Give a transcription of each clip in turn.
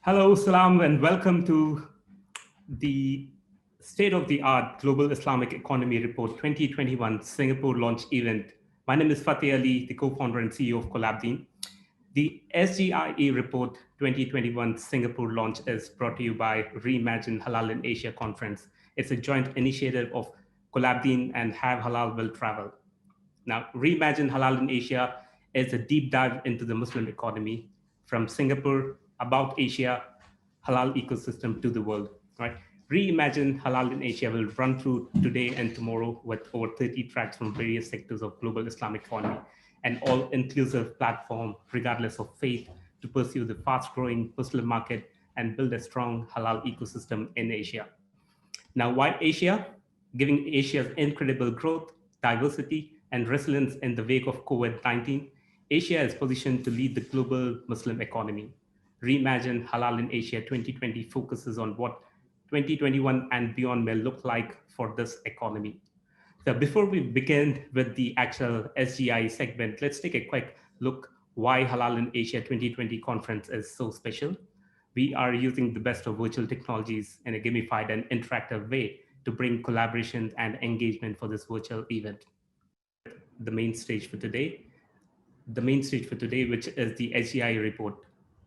Hello, Salam, and welcome to the State of the Art Global Islamic Economy Report 2021 Singapore launch event. My name is Fateh Ali, the co-founder and CEO of CollabDeen. The SGIE Report 2021 Singapore launch is brought to you by Reimagine Halal in Asia conference. It's a joint initiative of CollabDeen and Have Halal Will Travel. Now, Reimagine Halal in Asia is a deep dive into the Muslim economy from Singapore, about Asia, halal ecosystem to the world, right? Reimagine Halal in Asia will run through today and tomorrow with over 30 tracks from various sectors of global Islamic economy, an all-inclusive platform, regardless of faith, to pursue the fast-growing Muslim market and build a strong halal ecosystem in Asia. Now, why Asia? Given Asia's incredible growth, diversity, and resilience in the wake of COVID-19, Asia is positioned to lead the global Muslim economy. Reimagine Halal in Asia 2020 focuses on what 2021 and beyond may look like for this economy. So before we begin with the actual SGI segment, let's take a quick look why Halal in Asia 2020 conference is so special. We are using the best of virtual technologies in a gamified and interactive way to bring collaboration and engagement for this virtual event. The main stage for today, which is the SGI report.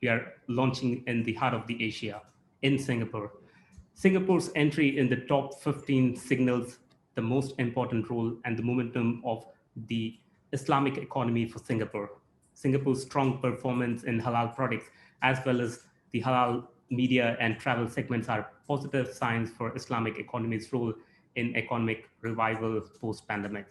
We are launching in the heart of the Asia, in Singapore. Singapore's entry in the top 15 signals the most important role and the momentum of the Islamic economy for Singapore. Singapore's strong performance in halal products, as well as the halal media and travel segments, are positive signs for Islamic economy's role in economic revival post-pandemic.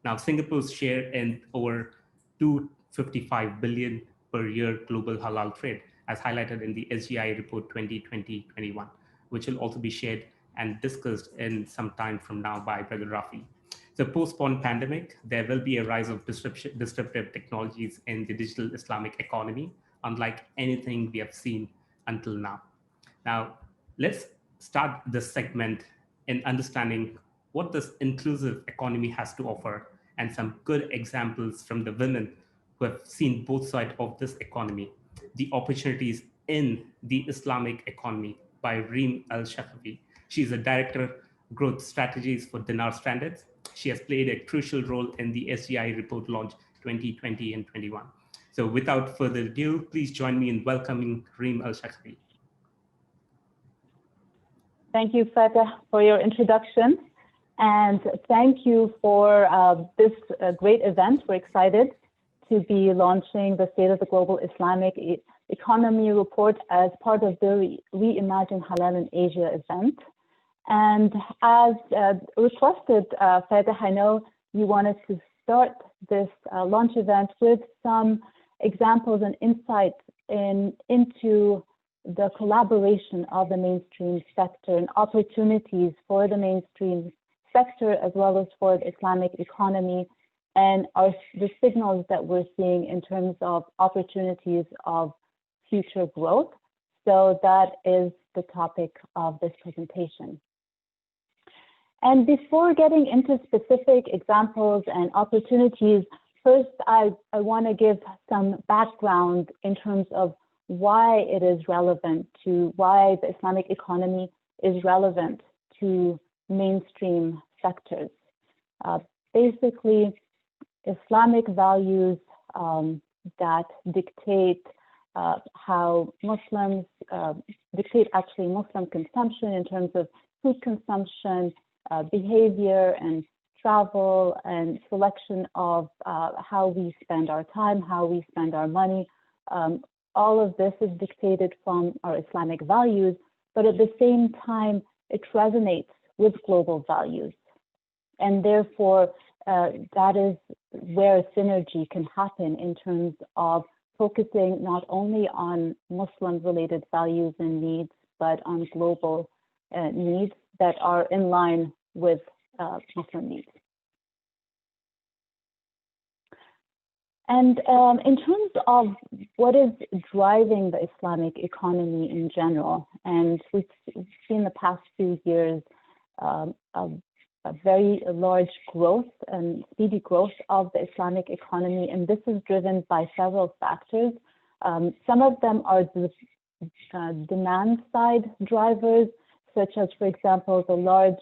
Now, Singapore's share in over 255 billion per year global halal trade, as highlighted in the SGI report 2020-21, which will also be shared and discussed in some time from now by Brother Rafi. So post-pandemic, there will be a rise of disruptive technologies in the digital Islamic economy, unlike anything we have seen until now. Now, let's start this segment in understanding what this inclusive economy has to offer and some good examples from the women who have seen both sides of this economy, the opportunities in the Islamic economy, by Reem Al-Shakhafi. She's a director growth strategies for Dinar Standards. She has played a crucial role in the SGI report launch 2020 and 21. So without further ado, please join me in welcoming Reem Al-Shakhafi. Thank you, Fateh, for your introduction. And thank you for this great event. We're excited to be launching the State of the Global Islamic Economy Report as part of the Reimagine Halal in Asia event. And as requested, Fateh, I know you wanted to start this launch event with some examples and insights into the collaboration of the mainstream sector and opportunities for the mainstream sector as well as for the Islamic economy, and the signals that we're seeing in terms of opportunities of future growth. So that is the topic of this presentation. And before getting into specific examples and opportunities, first I want to give some background in terms of why it is relevant why the Islamic economy is relevant to mainstream sectors. Basically, Islamic values that dictate how Muslims dictate actually Muslim consumption in terms of food consumption, behavior and travel and selection of how we spend our time, how we spend our money. All of this is dictated from our Islamic values, but at the same time, it resonates with global values. And therefore, that is where synergy can happen in terms of focusing not only on Muslim-related values and needs, but on global needs that are in line with Muslim needs. And in terms of what is driving the Islamic economy in general, and we've seen the past few years a very large growth and speedy growth of the Islamic economy, and this is driven by several factors. Some of them are demand side drivers, such as, for example, the large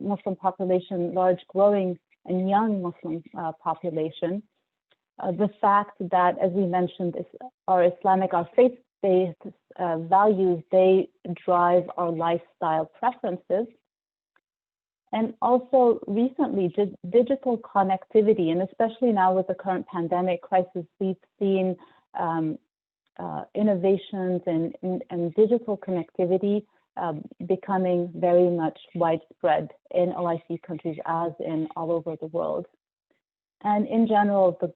Muslim population, large growing and young Muslim population. The fact that, as we mentioned, our faith-based values, they drive our lifestyle preferences. And also recently, digital connectivity, and especially now with the current pandemic crisis, we've seen innovations and digital connectivity becoming very much widespread in OIC countries as in all over the world. And in general, the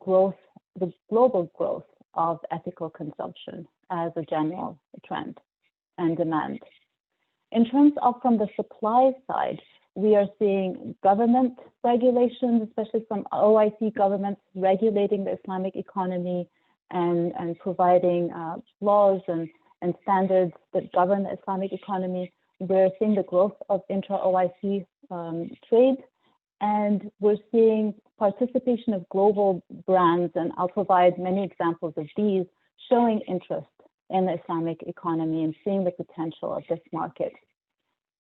global growth of ethical consumption as a general trend and demand. In terms of from the supply side, we are seeing government regulations, especially from OIC governments regulating the Islamic economy and providing laws and standards that govern the Islamic economy. We're seeing the growth of intra-OIC trade, and we're seeing participation of global brands, and I'll provide many examples of these, showing interest in the Islamic economy and seeing the potential of this market.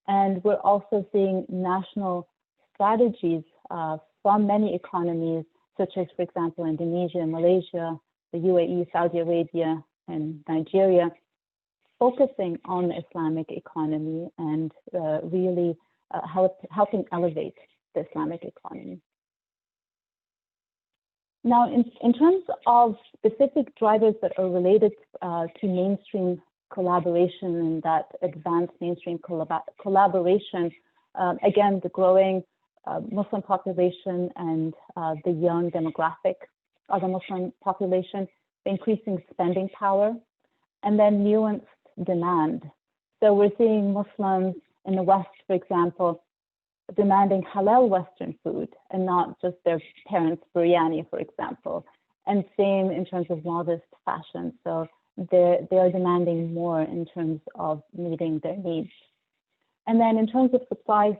And we're also seeing national strategies from many economies, such as, for example, Indonesia, Malaysia, the UAE, Saudi Arabia, and Nigeria, focusing on the Islamic economy and really helping elevate the Islamic economy. Now, in terms of specific drivers that are related to mainstream collaboration and that advanced mainstream collaboration, again, the growing Muslim population and the young demographic of the Muslim population, increasing spending power, and then nuanced demand. So we're seeing Muslims in the West, for example, demanding halal Western food and not just their parents' biryani, for example. And same in terms of modest fashion. So they are demanding more in terms of meeting their needs. And then in terms of supply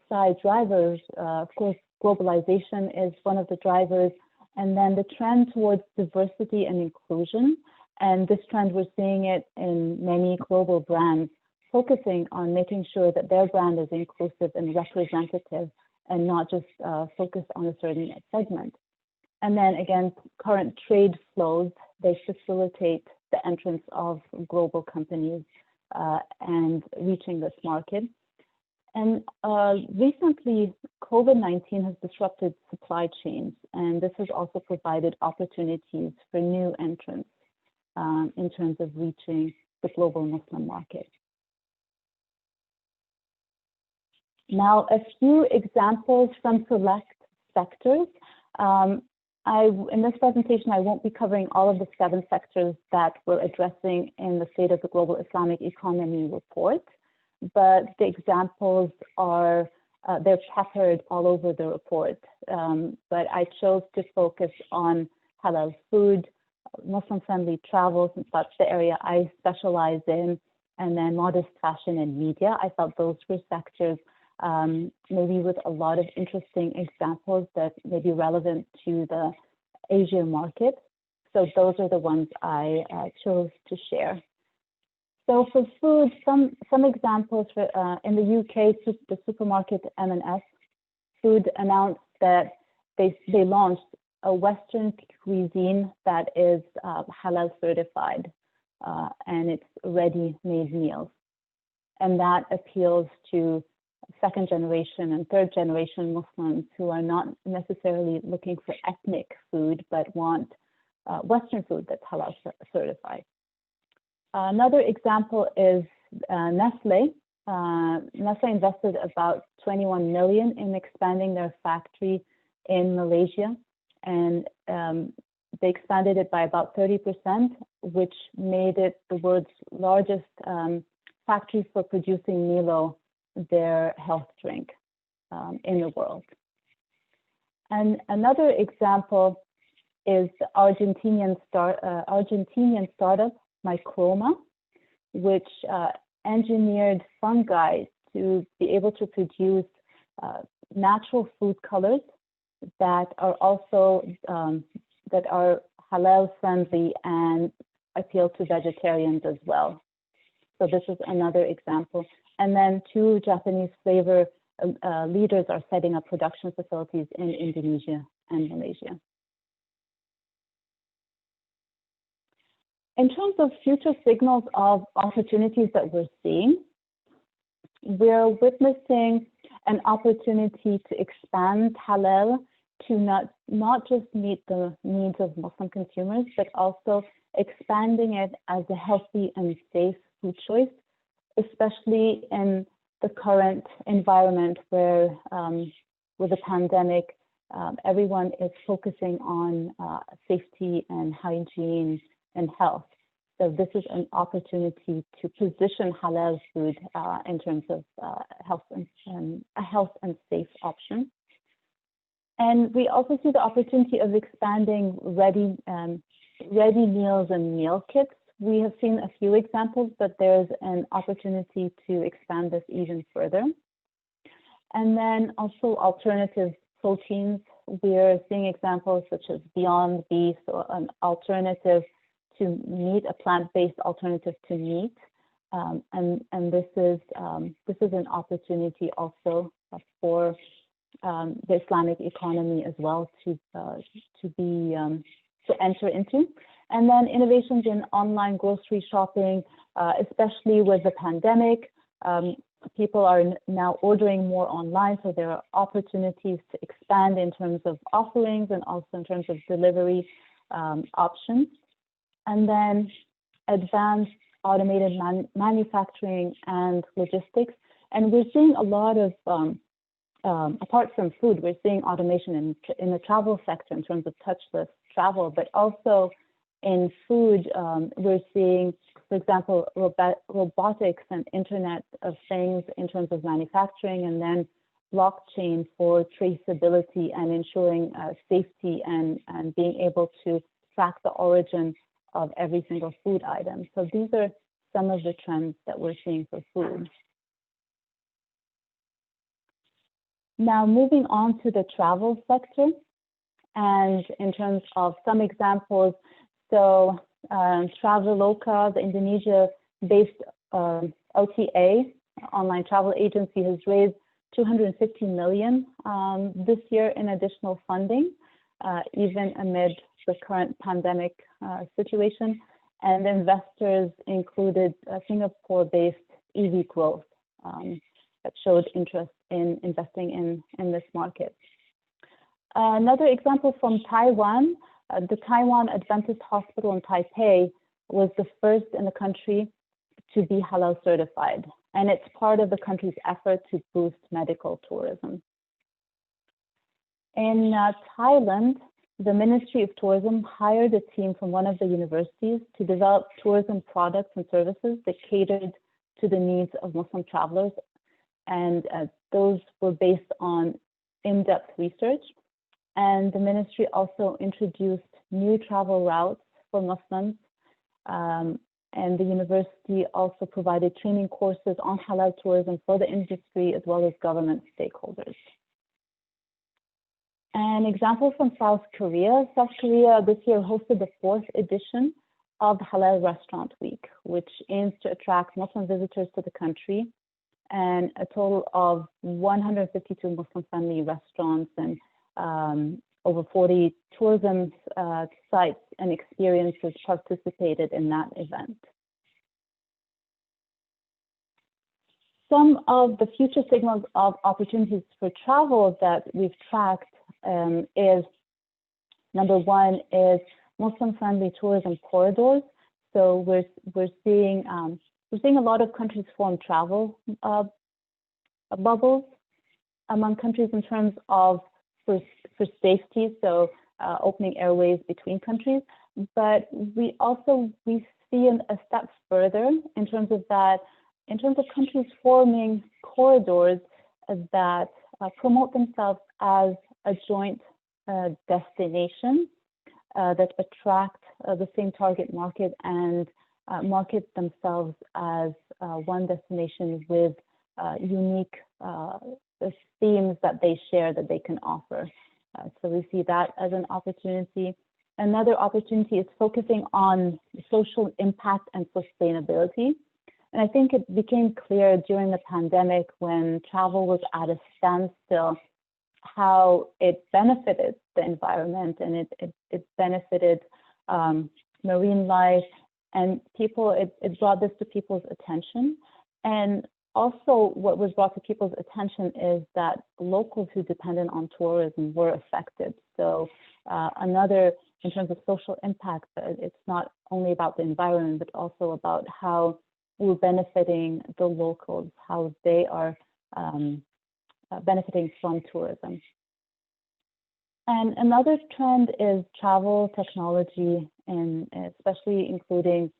side drivers, of course, globalization is one of the drivers. And then the trend towards diversity and inclusion. And this trend, we're seeing it in many global brands, focusing on making sure that their brand is inclusive and representative and not just focused on a certain segment. And then again, current trade flows, they facilitate the entrance of global companies and reaching this market. And recently, COVID-19 has disrupted supply chains, and this has also provided opportunities for new entrants in terms of reaching the global Muslim market. Now, a few examples from select sectors. In this presentation, I won't be covering all of the 7 sectors that we're addressing in the State of the Global Islamic Economy report, but the examples are, they're peppered all over the report. But I chose to focus on halal food, Muslim-friendly travel, since that's the area I specialize in, and then modest fashion and media. I thought those were sectors maybe with a lot of interesting examples that may be relevant to the Asian market. So those are the ones I chose to share. So for food, some examples for, in the UK, the supermarket M&S Food announced that they launched a Western cuisine that is halal certified, and it's ready-made meals. And that appeals to second generation and third generation Muslims who are not necessarily looking for ethnic food, but want Western food that's halal certified. Another example is Nestle. Nestle invested about 21 million in expanding their factory in Malaysia, and they expanded it by about 30%, which made it the world's largest factory for producing Milo, their health drink, in the world. And another example is the Argentinian startup Microma, which engineered fungi to be able to produce natural food colors that are also that are halal friendly and appeal to vegetarians as well. So this is another example. And then 2 Japanese flavor leaders are setting up production facilities in Indonesia and Malaysia. In terms of future signals of opportunities that we're seeing, we're witnessing an opportunity to expand halal to not just meet the needs of Muslim consumers, but also expanding it as a healthy and safe food choice, especially in the current environment where with the pandemic, everyone is focusing on safety and hygiene and health. So this is an opportunity to position halal food in terms of health and safe option. And we also see the opportunity of expanding ready meals and meal kits. We have seen a few examples, but there's an opportunity to expand this even further. And then also alternative proteins. We're seeing examples such as Beyond Beef, or an alternative to meat, a plant-based alternative to meat. And this is an opportunity also for the Islamic economy as well to enter into. And then innovations in online grocery shopping, especially with the pandemic. People are now ordering more online, so there are opportunities to expand in terms of offerings and also in terms of delivery options. And then advanced automated manufacturing and logistics. And we're seeing a lot of, apart from food, we're seeing automation in the travel sector in terms of touchless travel, but also in food, we're seeing, for example, robotics and Internet of Things in terms of manufacturing, and then blockchain for traceability and ensuring safety and being able to track the origin of every single food item. So these are some of the trends that we're seeing for food. Now moving on to the travel sector, and in terms of some examples, so Traveloka, the Indonesia-based OTA, online travel agency, has raised $250 million this year in additional funding, even amid the current pandemic situation. And investors included Singapore-based EV Growth that showed interest in investing in this market. Another example from Taiwan, the Taiwan Adventist Hospital in Taipei was the first in the country to be halal certified, and it's part of the country's effort to boost medical tourism. In Thailand, the Ministry of Tourism hired a team from one of the universities to develop tourism products and services that catered to the needs of Muslim travelers, and those were based on in-depth research. And the ministry also introduced new travel routes for Muslims. And the university also provided training courses on halal tourism for the industry as well as government stakeholders. An example from South Korea. South Korea this year hosted the 4th edition of Halal Restaurant Week, which aims to attract Muslim visitors to the country. And a total of 152 Muslim-friendly restaurants and over 40 tourism sites and experiences participated in that event. Some of the future signals of opportunities for travel that we've tracked is, number one, is Muslim-friendly tourism corridors. So we're seeing a lot of countries form travel bubbles among countries in terms of for safety, so opening airways between countries. But we see a step further in terms of countries forming corridors that promote themselves as a joint destination that attract the same target market and market themselves as one destination with unique themes that they share that they can offer. So we see that as an opportunity. Another opportunity is focusing on social impact and sustainability. And I think it became clear during the pandemic when travel was at a standstill how it benefited the environment, and it benefited marine life, and people, it brought this to people's attention. And also what was brought to people's attention is that locals who depended on tourism were affected. So another, in terms of social impact, it's not only about the environment, but also about how we're benefiting the locals, how they are benefiting from tourism. And another trend is travel technology, and especially including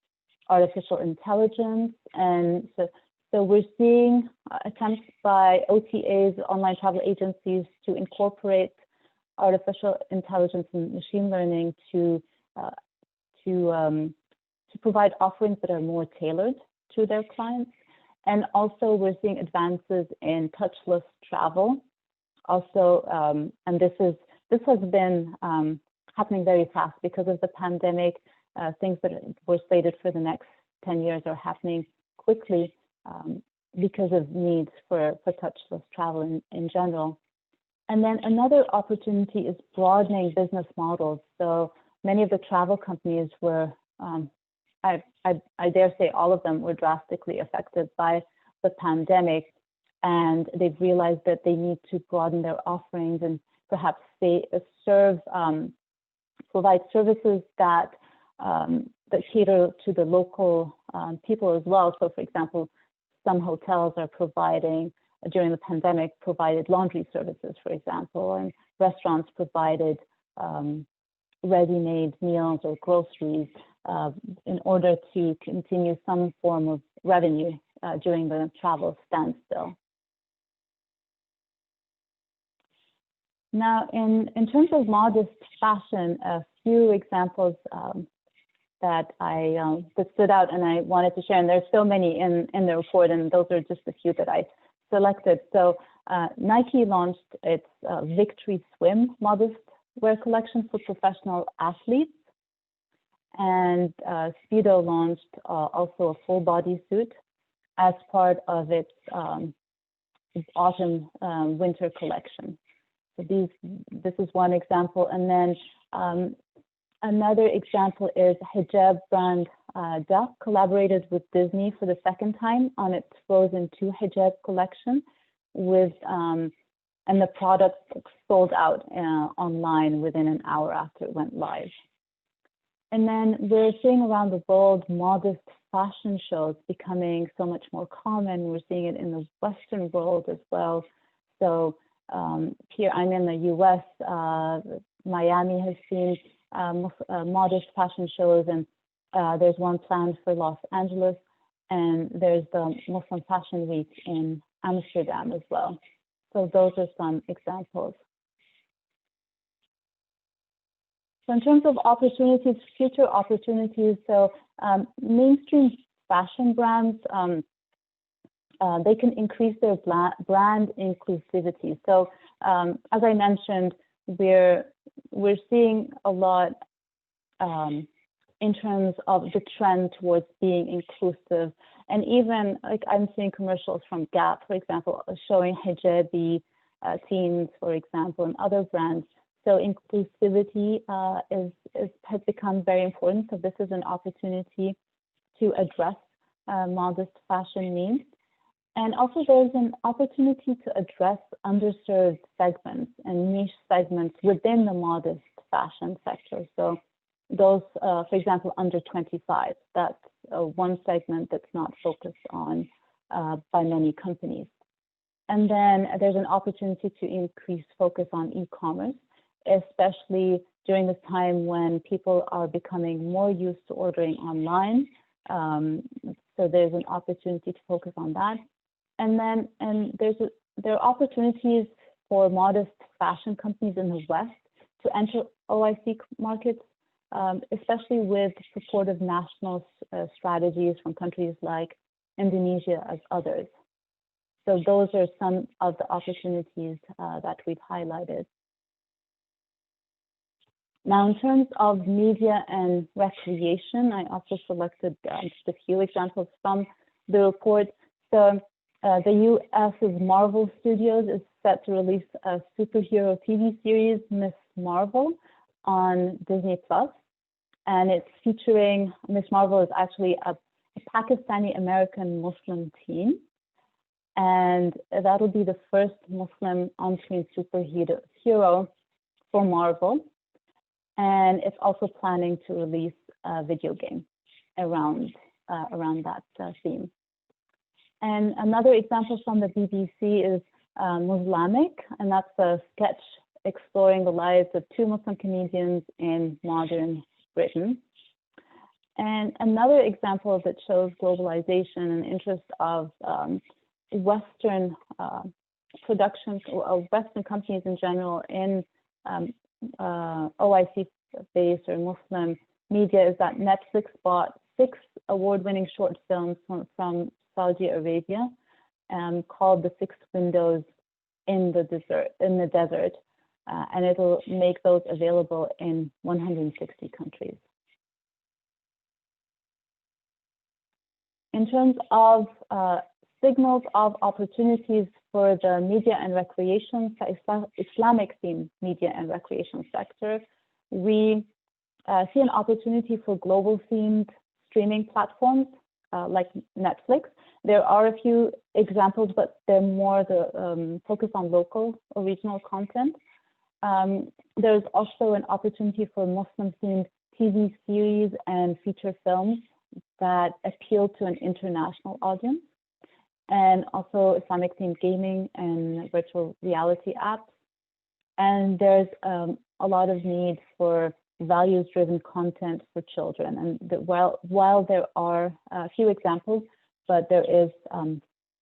artificial intelligence. And so we're seeing attempts by OTAs, online travel agencies, to incorporate artificial intelligence and machine learning to provide offerings that are more tailored to their clients. And also we're seeing advances in touchless travel. Also, and this has been happening very fast because of the pandemic. Things that were slated for the next 10 years are happening quickly because of needs for touchless travel in general. And then another opportunity is broadening business models. So many of the travel companies were, I dare say all of them were drastically affected by the pandemic, and they've realized that they need to broaden their offerings and perhaps they provide services that cater to the local people as well. So for example, some hotels are providing, during the pandemic, provided laundry services, for example, and restaurants provided ready-made meals or groceries in order to continue some form of revenue during the travel standstill. Now, in terms of modest fashion, a few examples that that stood out and I wanted to share, and there's so many in the report, and those are just a few that I selected. So Nike launched its Victory Swim modest wear collection for professional athletes, and Speedo launched also a full body suit as part of its autumn winter collection. So this is one example. And then another example is hijab brand Duck collaborated with Disney for the second time on its Frozen 2 hijab collection with, and the product sold out online within an hour after it went live. And then we're seeing around the world modest fashion shows becoming so much more common. We're seeing it in the Western world as well. So here I'm in the US, Miami has seen modest fashion shows, and there's one planned for Los Angeles, and there's the Muslim Fashion Week in Amsterdam as well. So those are some examples. So in terms of opportunities, future opportunities, so mainstream fashion brands, they can increase their brand inclusivity. So as I mentioned, we're seeing a lot in terms of the trend towards being inclusive. And even like I'm seeing commercials from Gap, for example, showing hijabi teens, for example, and other brands. So inclusivity has become very important. So this is an opportunity to address modest fashion needs. And also there's an opportunity to address underserved segments and niche segments within the modest fashion sector. So those, for example, under 25, that's one segment that's not focused on by many companies. And then there's an opportunity to increase focus on e-commerce, especially during this time when people are becoming more used to ordering online. So there's an opportunity to focus on that. And then there are opportunities for modest fashion companies in the West to enter OIC markets, especially with supportive national strategies from countries like Indonesia as others. So those are some of the opportunities that we've highlighted. Now, in terms of media and recreation, I also selected just a few examples from the report. So the U.S.'s Marvel Studios is set to release a superhero TV series, Miss Marvel, on Disney Plus, and it's featuring Miss Marvel is actually a Pakistani American Muslim teen, and that'll be the first Muslim on-screen superhero for Marvel, and it's also planning to release a video game around that theme. And another example from the BBC is Islamic, and that's a sketch exploring the lives of two Muslim comedians in modern Britain. And another example that shows globalization and interest of Western productions, or Western companies in general in OIC-based or Muslim media is that Netflix bought 6 award-winning short films from Saudi Arabia called The Six Windows in the Desert, and it'll make those available in 160 countries. In terms of signals of opportunities for the media and recreation, Islamic themed media and recreation sector, we see an opportunity for global themed streaming platforms like Netflix. There are a few examples, but they're more the focus on local or regional content. There's also an opportunity for Muslim-themed TV series and feature films that appeal to an international audience, and also Islamic-themed gaming and virtual reality apps. And there's a lot of need for values-driven content for children. And while there are a few examples, but there is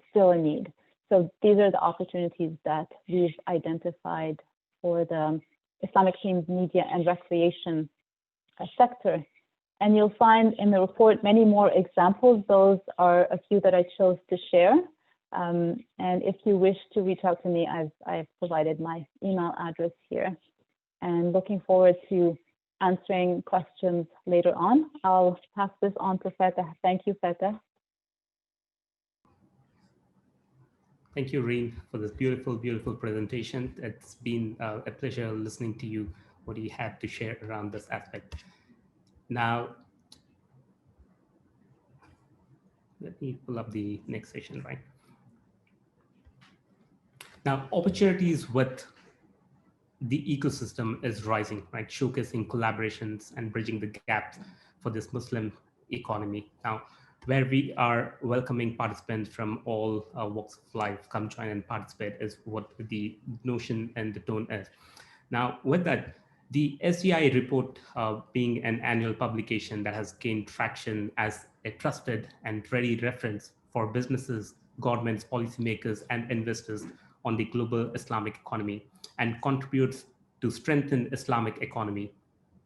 still a need. So these are the opportunities that we've identified for the Islamic-themed media and recreation sector. And you'll find in the report many more examples. Those are a few that I chose to share. And if you wish to reach out to me, I've provided my email address here. And looking forward to answering questions later on. I'll pass this on to Fatah. Thank you, Fatah. Thank you, Reem, for this beautiful, beautiful presentation. It's been a pleasure listening to you, what you had to share around this aspect. Now, let me pull up the next session, right? Now, opportunities with the ecosystem is rising, right? Showcasing collaborations and bridging the gaps for this Muslim economy. Now, where we are welcoming participants from all walks of life, come join and participate is what the notion and the tone is. Now, with that, the SGIE report being an annual publication that has gained traction as a trusted and ready reference for businesses, governments, policymakers, and investors on the global Islamic economy, and contributes to strengthen Islamic economy,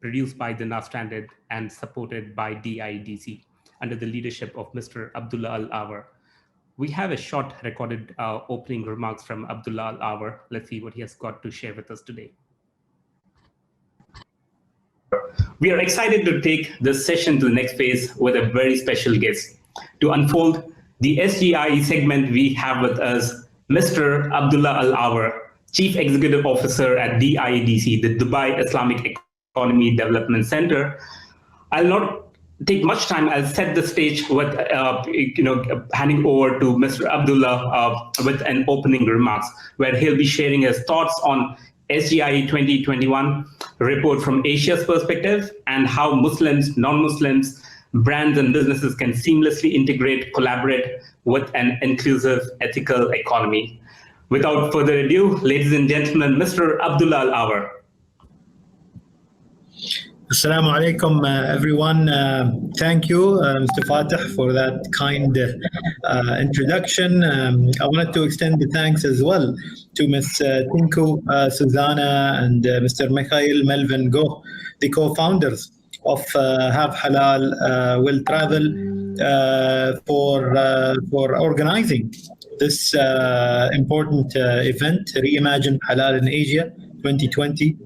produced by the NAS Standard and supported by DIDC under the leadership of Mr. Abdullah Al-Awar. We have a short recorded opening remarks from Abdullah Al-Awar. Let's see what he has got to share with us today. We are excited to take this session to the next phase with a very special guest. To unfold the SGIE segment, we have with us Mr. Abdullah Al-Awar, Chief Executive Officer at DIDC, the Dubai Islamic Economy Development Center. I'll not take much time. I'll set the stage with handing over to Mr. Abdullah with an opening remarks, where he'll be sharing his thoughts on SGIE 2021 report from Asia's perspective and how Muslims, non-Muslims, brands and businesses can seamlessly integrate, collaborate with an inclusive, ethical economy. Without further ado, ladies and gentlemen, Mr. Abdullah Al-Awar. Assalamu alaikum, everyone. Thank you, Mr. Fatah, for that kind introduction. I wanted to extend the thanks as well to Ms. Tinku, Susanna, and Mr. Mikhail Melvin Go, the co-founders of Have Halal Will Travel, for organizing this important event, Reimagine Halal in Asia 2020.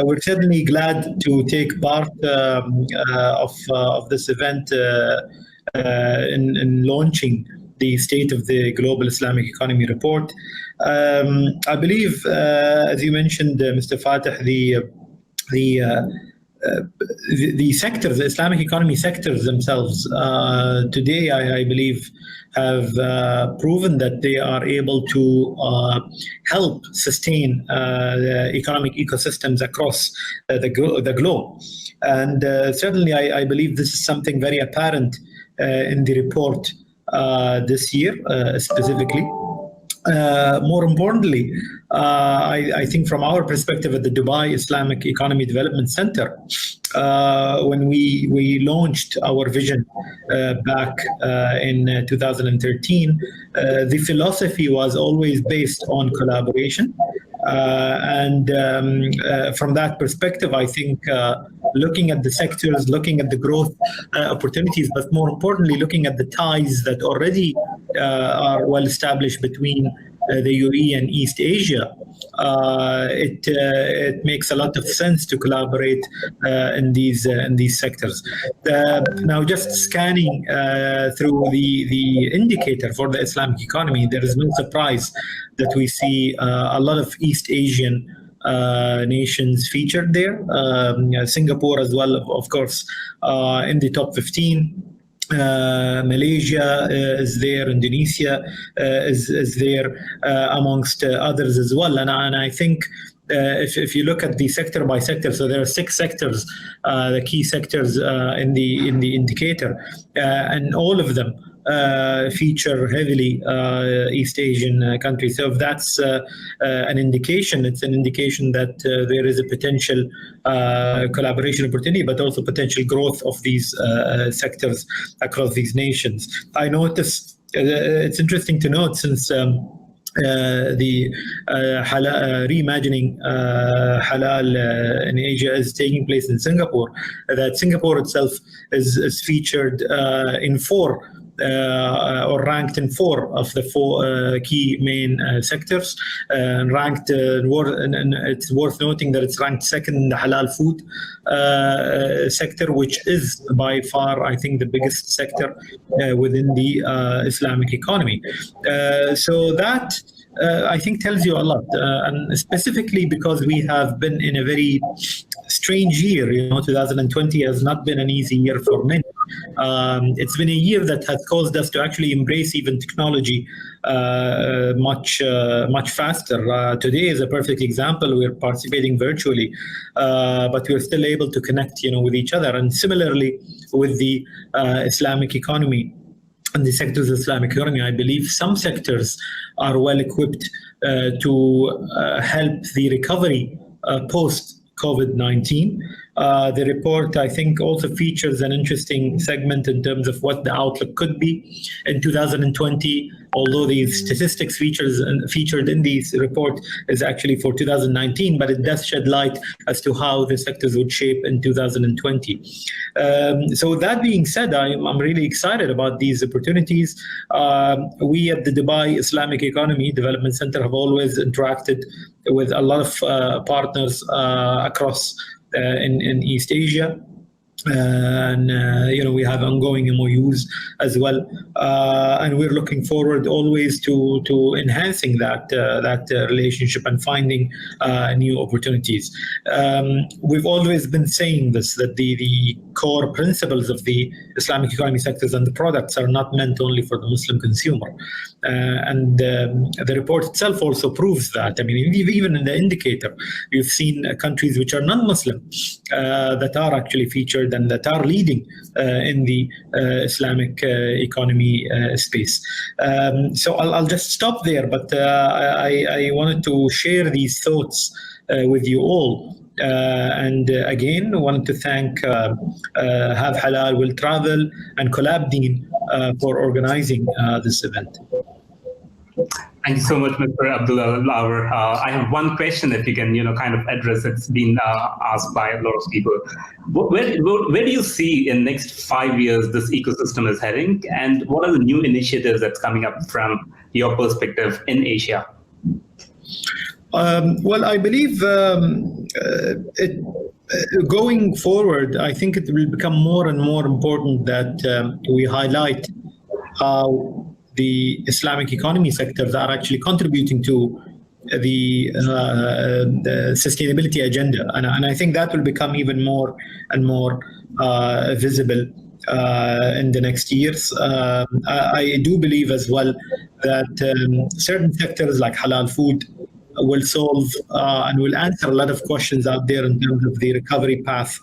We're certainly glad to take part of this event in launching the State of the Global Islamic Economy report. I believe, as you mentioned, Mr. Fateh, the sectors, the Islamic economy sectors themselves, today, I believe, have proven that they are able to help sustain the economic ecosystems across the globe. And certainly, I believe this is something very apparent in the report this year, specifically. More importantly, I think from our perspective at the Dubai Islamic Economy Development Center, when we launched our vision back in 2013, the philosophy was always based on collaboration. From that perspective, I think looking at the sectors, looking at the growth opportunities, but more importantly, looking at the ties that already are well established between the UAE and East Asia, it makes a lot of sense to collaborate in these sectors. Now, just scanning through the indicator for the Islamic economy, there is no surprise that we see a lot of East Asian nations featured there. Singapore as well, of course, in the top 15. Malaysia is there, Indonesia is there, amongst others as well. And I think if you look at the sector by sector, so there are 6 sectors, the key sectors in the indicator, and all of them feature heavily East Asian countries. So if that's an indication, it's an indication that there is a potential collaboration opportunity, but also potential growth of these sectors across these nations. I notice it's interesting to note, since the reimagining halal in Asia is taking place in Singapore, that Singapore itself is featured in 4 or ranked in 4 of the 4 key main sectors, and ranked. And it's worth noting that it's ranked second in the halal food sector, which is by far, I think, the biggest sector within the Islamic economy. So that, I think, tells you a lot, and specifically because we have been in a very strange year. 2020 has not been an easy year for many. It's been a year that has caused us to actually embrace even technology much faster. Today is a perfect example. We're participating virtually, but we're still able to connect, with each other. And similarly, with the Islamic economy and the sectors of Islamic economy, I believe some sectors are well equipped to help the recovery post-COVID-19. The report, I think, also features an interesting segment in terms of what the outlook could be in 2020, although the statistics featured in this report is actually for 2019, but it does shed light as to how the sectors would shape in 2020. So that being said, I'm really excited about these opportunities. We at the Dubai Islamic Economy Development Center have always interacted with a lot of partners across in East Asia. And we have ongoing MOUs as well, and we're looking forward always to enhancing that relationship and finding new opportunities. We've always been saying this, that the core principles of the Islamic economy sectors and the products are not meant only for the Muslim consumer, and the report itself also proves that. I mean, even in the indicator, we've seen countries which are non-Muslim that are actually featured and that are leading in the Islamic economy space. So I'll just stop there, but I wanted to share these thoughts with you all. And again, I wanted to thank Have Halal Will Travel and CollabDeen for organizing this event. Thank you so much, Mr. Abdullah Lauer. I have one question that you can, kind of address. It's been asked by a lot of people. Where do you see in next 5 years this ecosystem is heading, and what are the new initiatives that's coming up from your perspective in Asia? Well, I believe going forward, I think it will become more and more important that we highlight how the Islamic economy sectors are actually contributing to the sustainability agenda, and I think that will become even more and more visible in the next years. I do believe as well that certain sectors like halal food will solve and will answer a lot of questions out there in terms of the recovery path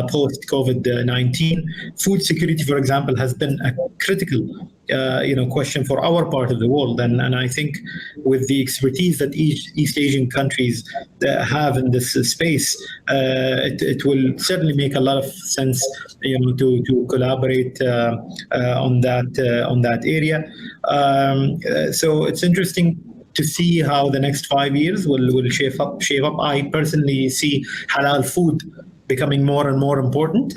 post COVID-19. Food security, for example, has been a critical question for our part of the world, and I think with the expertise that East Asian countries have in this space, it will certainly make a lot of sense, to collaborate on that area. So it's interesting to see how the next 5 years will shape up. I personally see halal food becoming more and more important,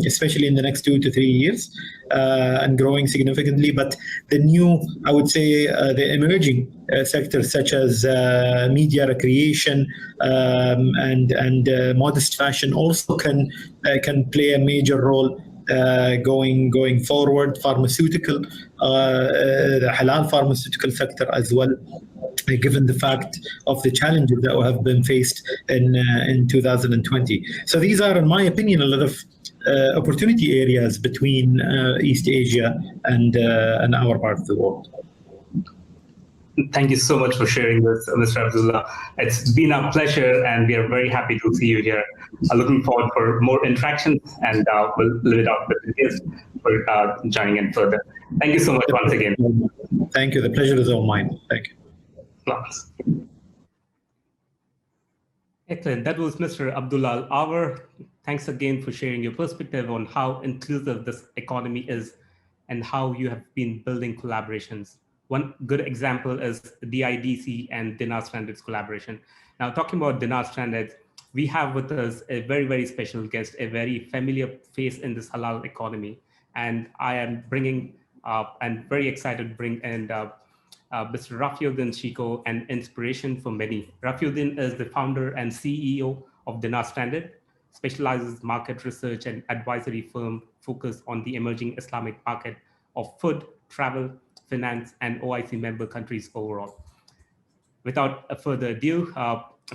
especially in the next 2 to 3 years, and growing significantly. But the new, I would say, the emerging sectors such as media, recreation, and modest fashion also can play a major role going forward. Pharmaceutical, the halal pharmaceutical sector as well, given the fact of the challenges that have been faced in 2020. So these are, in my opinion, a lot of opportunity areas between East Asia and our part of the world. Thank you so much for sharing this, Mr. Abdullah. It's been a pleasure, and we are very happy to see you here. Looking forward for more interactions, and we'll leave it up with you for joining in further. Thank you so much once again. Thank you. The pleasure is all mine. Thank you. Excellent. That was Mr. Abdullah Al-Awar. Thanks again for sharing your perspective on how inclusive this economy is and how you have been building collaborations. One good example is DIDC and Dinar Standards collaboration. Now, talking about Dinar Standards, we have with us a very, very special guest, a very familiar face in this halal economy. And I am bringing and very excited to bring in Mr. Rafiuddin Shiko, an inspiration for many. Rafiuddin is the founder and CEO of Dinar Standard, specializes market research and advisory firm focused on the emerging Islamic market of food, travel, finance, and OIC member countries overall. Without further ado,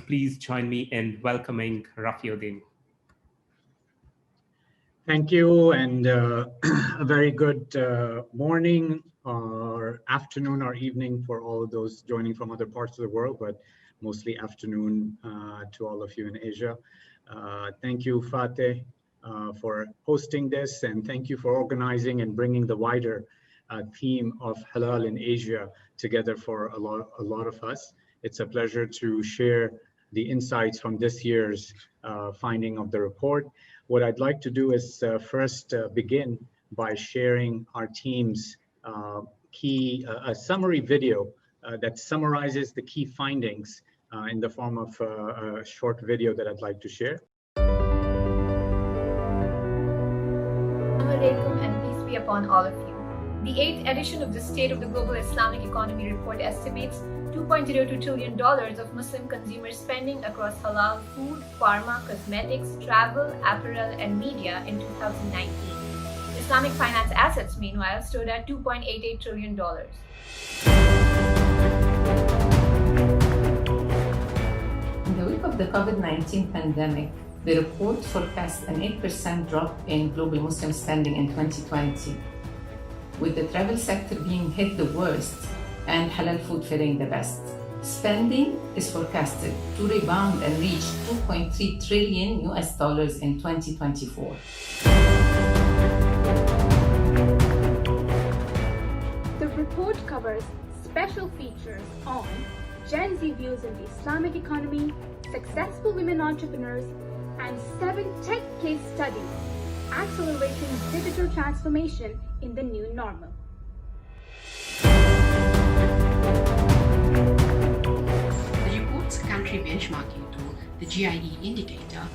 please join me in welcoming Rafiuddin. Thank you, and a very good morning or afternoon or evening for all of those joining from other parts of the world, but mostly afternoon to all of you in Asia. Thank you, Fateh, for hosting this, and thank you for organizing and bringing the wider theme of halal in Asia together for a lot of us. It's a pleasure to share the insights from this year's finding of the report. What I'd like to do is first begin by sharing our team's a summary video that summarizes the key findings in the form of a short video that I'd like to share. Assalamu alaikum, and peace be upon all of you. The 8th edition of the State of the Global Islamic Economy report estimates $2.02 trillion of Muslim consumer spending across halal food, pharma, cosmetics, travel, apparel, and media in 2019. Islamic finance assets, meanwhile, stood at $2.88 trillion. In the wake of the COVID-19 pandemic, the report forecasts an 8% drop in global Muslim spending in 2020, with the travel sector being hit the worst and halal food faring the best. Spending is forecasted to rebound and reach $2.3 trillion in 2024. The report covers special features on Gen Z views in the Islamic economy, successful women entrepreneurs, and 7 tech case studies accelerating digital transformation in the new normal. The report's country benchmarking tool, the SGIE indicator,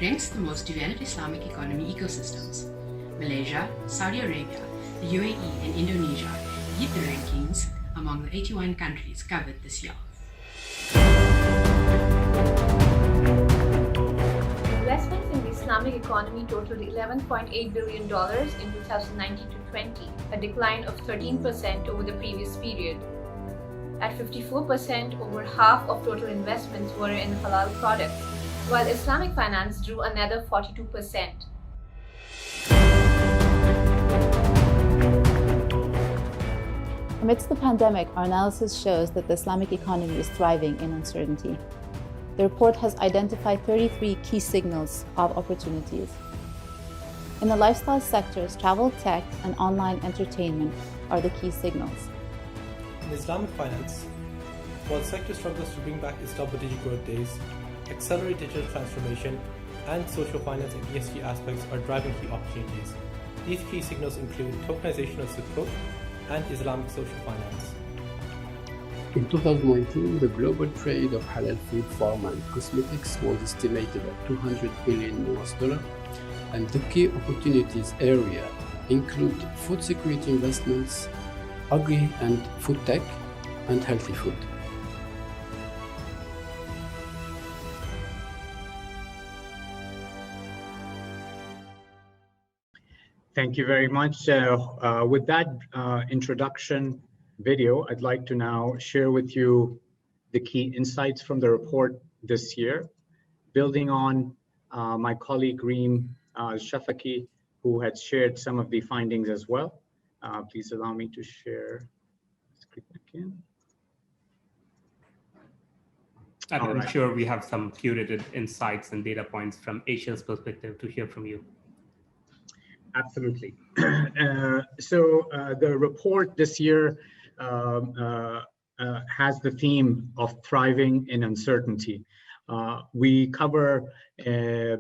ranks the most developed Islamic economy ecosystems. Malaysia, Saudi Arabia, the UAE, and Indonesia lead the rankings among the 81 countries covered this year. Investments in the Islamic economy totaled $11.8 billion in 2019-20, a decline of 13% over the previous period. At 54%, over half of total investments were in halal products, while Islamic finance drew another 42%. Amidst the pandemic, our analysis shows that the Islamic economy is thriving in uncertainty. The report has identified 33 key signals of opportunities. In the lifestyle sectors, travel, tech, and online entertainment are the key signals. In Islamic finance, while the sector struggles to bring back its double-digit growth days, accelerate digital transformation, and social finance and ESG aspects are driving key opportunities. These key signals include tokenization of Sukuk and Islamic social finance. In 2019, the global trade of halal food, pharma, and cosmetics was estimated at $200 billion, and the key opportunities area include food security investments, agri and food tech, and healthy food. Thank you very much. With that introduction video, I'd like to now share with you the key insights from the report this year, building on my colleague Reem Shafaki, who had shared some of the findings as well. Please allow me to share screen again. I'm sure we have some curated insights and data points from Asia's perspective to hear from you. Absolutely. So the report this year has the theme of thriving in uncertainty. We cover a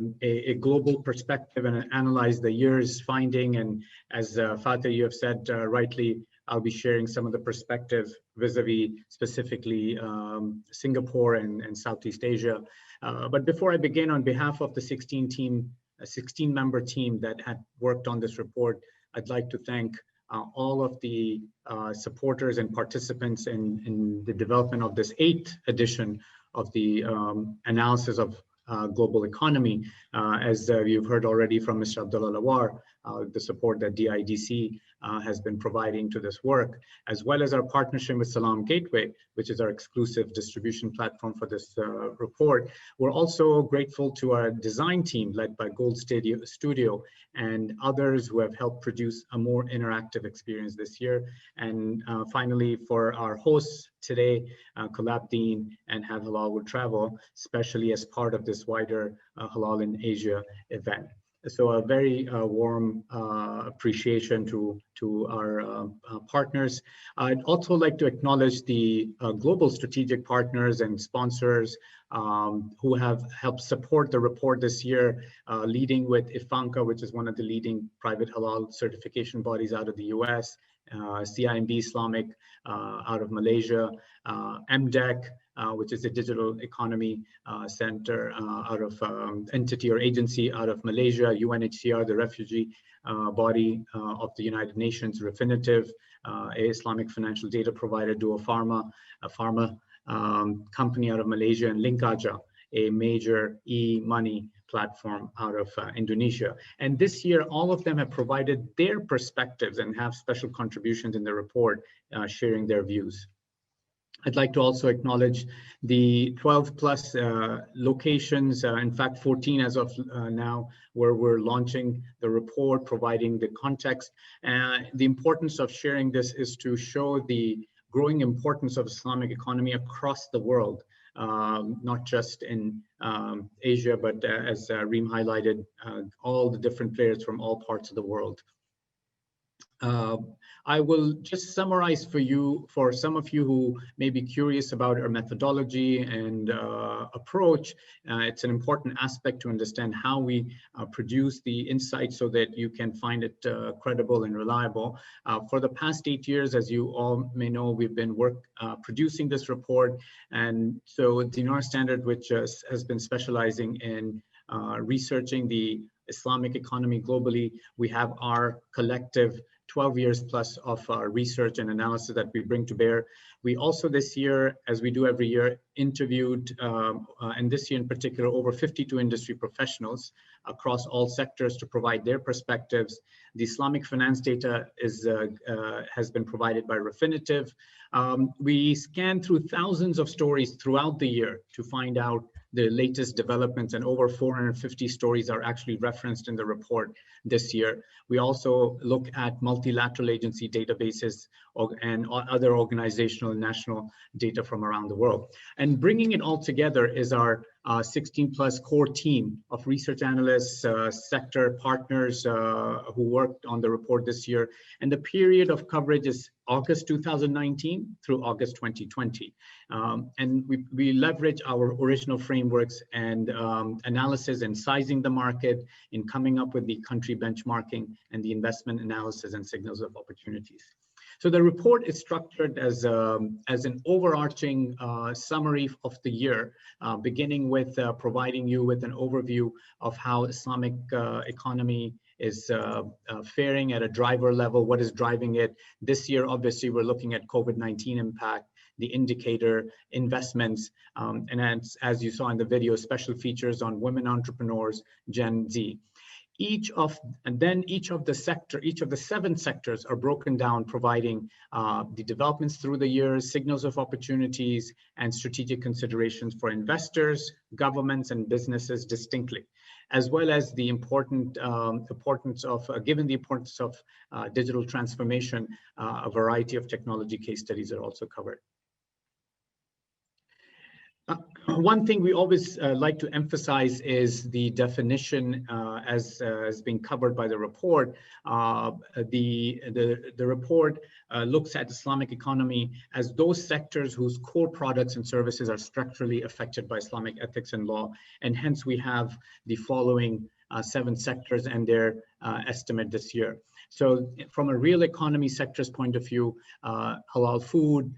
global perspective and analyze the year's finding. And as Fateh, you have said rightly, I'll be sharing some of the perspective vis-a-vis specifically Singapore and Southeast Asia. But before I begin, on behalf of the 16-member team that had worked on this report, I'd like to thank all of the supporters and participants in the development of this 8th edition of the analysis of global economy. As you've heard already from Mr. Abdullah Lawar, the support that DIDC has been providing to this work, as well as our partnership with Salam Gateway, which is our exclusive distribution platform for this report. We're also grateful to our design team led by Gold Studio and others who have helped produce a more interactive experience this year. And finally, for our hosts today, CollabDeen and Have Halal Will Travel, especially as part of this wider Halal in Asia event. So a very warm appreciation to our partners. I'd also like to acknowledge the global strategic partners and sponsors who have helped support the report this year, leading with IFANCA, which is one of the leading private halal certification bodies out of the US, CIMB Islamic out of Malaysia, MDEC, which is a digital economy center out of entity or agency out of Malaysia, UNHCR, the refugee body of the United Nations, Refinitiv, a Islamic financial data provider, Duo Pharma, a pharma company out of Malaysia, and Linkaja, a major e-money platform out of Indonesia. And this year, all of them have provided their perspectives and have special contributions in the report, sharing their views. I'd like to also acknowledge the 12 plus locations, in fact 14 as of now, where we're launching the report, providing the context. The importance of sharing this is to show the growing importance of Islamic economy across the world, not just in Asia, but as Reem highlighted, all the different players from all parts of the world. I will just summarize for you, for some of you who may be curious about our methodology and approach. It's an important aspect to understand how we produce the insights so that you can find it credible and reliable. For the past 8 years, as you all may know, we've been producing this report. And so Dinar Standard, which has been specializing in researching the Islamic economy globally, we have our collective 12 years plus of research and analysis that we bring to bear. We also this year, as we do every year, interviewed, and this year in particular, over 52 industry professionals across all sectors to provide their perspectives. The Islamic finance data has been provided by Refinitiv. We scanned through thousands of stories throughout the year to find out the latest developments, and over 450 stories are actually referenced in the report this year. We also look at multilateral agency databases and other organizational and national data from around the world. And bringing it all together is our 16 plus core team of research analysts, sector partners who worked on the report this year. And the period of coverage is August 2019 through August 2020. And we leverage our original frameworks and analysis and sizing the market in coming up with the country benchmarking and the investment analysis and signals of opportunities. So the report is structured as an overarching summary of the year, beginning with providing you with an overview of how Islamic economy is faring at a driver level, what is driving it. This year, obviously, we're looking at COVID-19 impact, the indicator, investments, and as you saw in the video, special features on women entrepreneurs, Gen Z. Each of the 7 sectors are broken down, providing the developments through the years, signals of opportunities, and strategic considerations for investors, governments, and businesses distinctly, as well as the given the importance of digital transformation, a variety of technology case studies are also covered. One thing we always like to emphasize is the definition as being covered by the report. The report looks at Islamic economy as those sectors whose core products and services are structurally affected by Islamic ethics and law. And hence we have the following 7 sectors and their estimate this year. So from a real economy sector's point of view, halal food,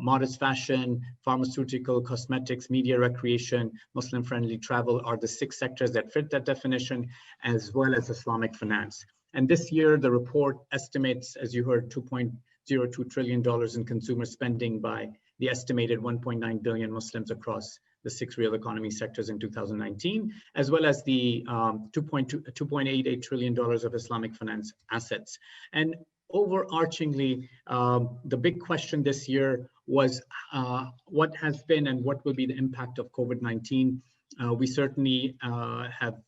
modest fashion, pharmaceutical, cosmetics, media, recreation, Muslim-friendly travel are the 6 sectors that fit that definition, as well as Islamic finance. And this year, the report estimates, as you heard, $2.02 trillion in consumer spending by the estimated 1.9 billion Muslims across the 6 real economy sectors in 2019, as well as the $2.88 trillion of Islamic finance assets. And overarchingly, the big question this year was what has been and what will be the impact of COVID-19. We certainly have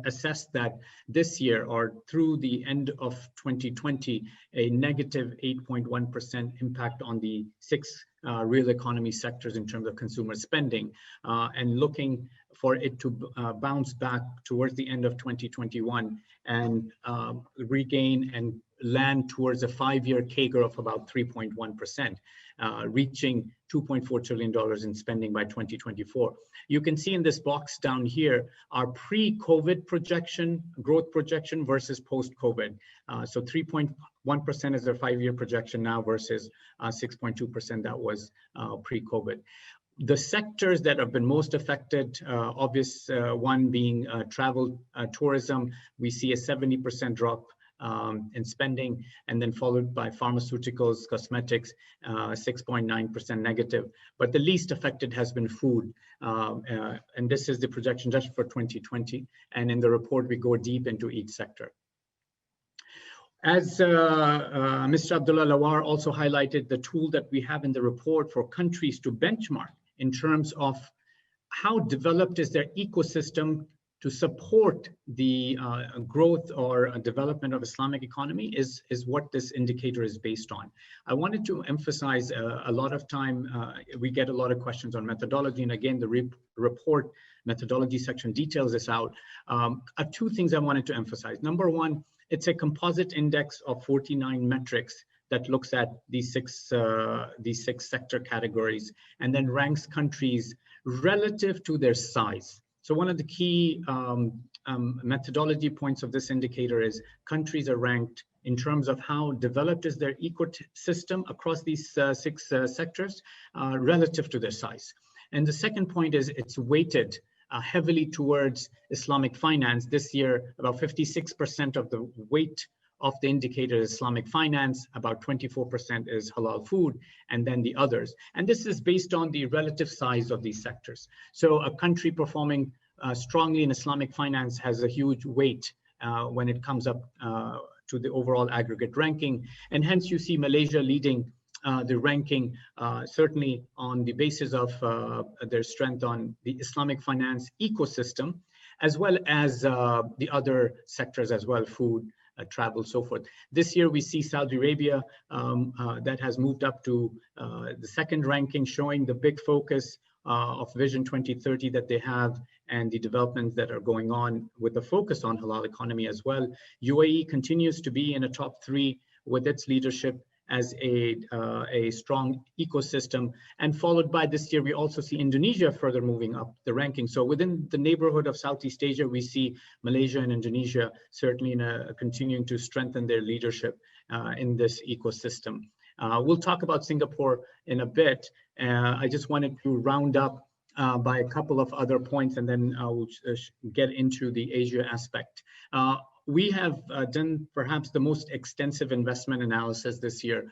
assessed that this year, or through the end of 2020, a negative 8.1% impact on the 6 real economy sectors in terms of consumer spending, and looking for it to bounce back towards the end of 2021 and regain and land towards a 5-year CAGR of about 3.1%, reaching $2.4 trillion in spending by 2024. You can see in this box down here, our pre-COVID projection, growth projection versus post-COVID. So 3.1% is their 5-year projection now versus 6.2% that was pre-COVID. The sectors that have been most affected, obvious one being travel, tourism, we see a 70% drop in spending, and then followed by pharmaceuticals, cosmetics, 6.9% negative. But the least affected has been food. And this is the projection just for 2020. And in the report, we go deep into each sector. As Mr. Abdullah Lawar also highlighted, the tool that we have in the report for countries to benchmark in terms of how developed is their ecosystem to support the growth or development of Islamic economy is what this indicator is based on. I wanted to emphasize a lot of time, we get a lot of questions on methodology, and again, the report methodology section details this out. 2 things I wanted to emphasize. Number one, it's a composite index of 49 metrics that looks at these six sector categories and then ranks countries relative to their size. So one of the key methodology points of this indicator is countries are ranked in terms of how developed is their ecosystem across these 6 sectors relative to their size. And the second point is it's weighted heavily towards Islamic finance. This year, about 56% of the weight of the indicator is Islamic finance, about 24% is halal food, and then the others. And this is based on the relative size of these sectors. So a country performing strongly in Islamic finance has a huge weight when it comes up to the overall aggregate ranking. And hence you see Malaysia leading the ranking, certainly on the basis of their strength on the Islamic finance ecosystem, as well as the other sectors as well, food, travel, so forth. This year we see Saudi Arabia that has moved up to the second ranking, showing the big focus of Vision 2030 that they have and the developments that are going on with the focus on halal economy as well. UAE continues to be in a top 3 with its leadership as a strong ecosystem. And followed by this year, we also see Indonesia further moving up the ranking. So within the neighborhood of Southeast Asia, we see Malaysia and Indonesia certainly continuing to strengthen their leadership in this ecosystem. We'll talk about Singapore in a bit. I just wanted to round up by a couple of other points, and then I'll get into the Asia aspect. We have done perhaps the most extensive investment analysis this year,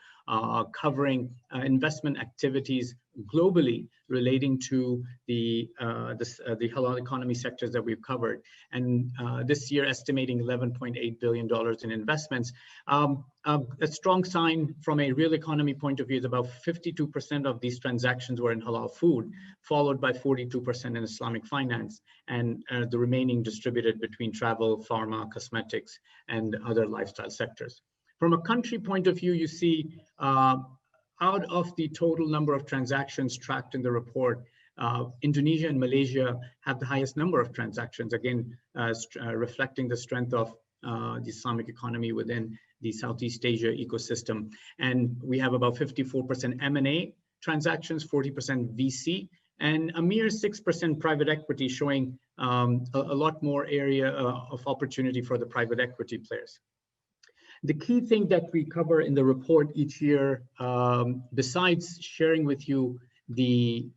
covering investment activities globally relating to the halal economy sectors that we've covered. And this year, estimating $11.8 billion in investments. A strong sign from a real economy point of view is about 52% of these transactions were in halal food, followed by 42% in Islamic finance, and the remaining distributed between travel, pharma, cosmetics, and other lifestyle sectors. From a country point of view, you see out of the total number of transactions tracked in the report, Indonesia and Malaysia have the highest number of transactions, again, reflecting the strength of the Islamic economy within the Southeast Asia ecosystem. And we have about 54% M&A transactions, 40% VC, and a mere 6% private equity, showing a lot more area of opportunity for the private equity players. The key thing that we cover in the report each year, besides sharing with you the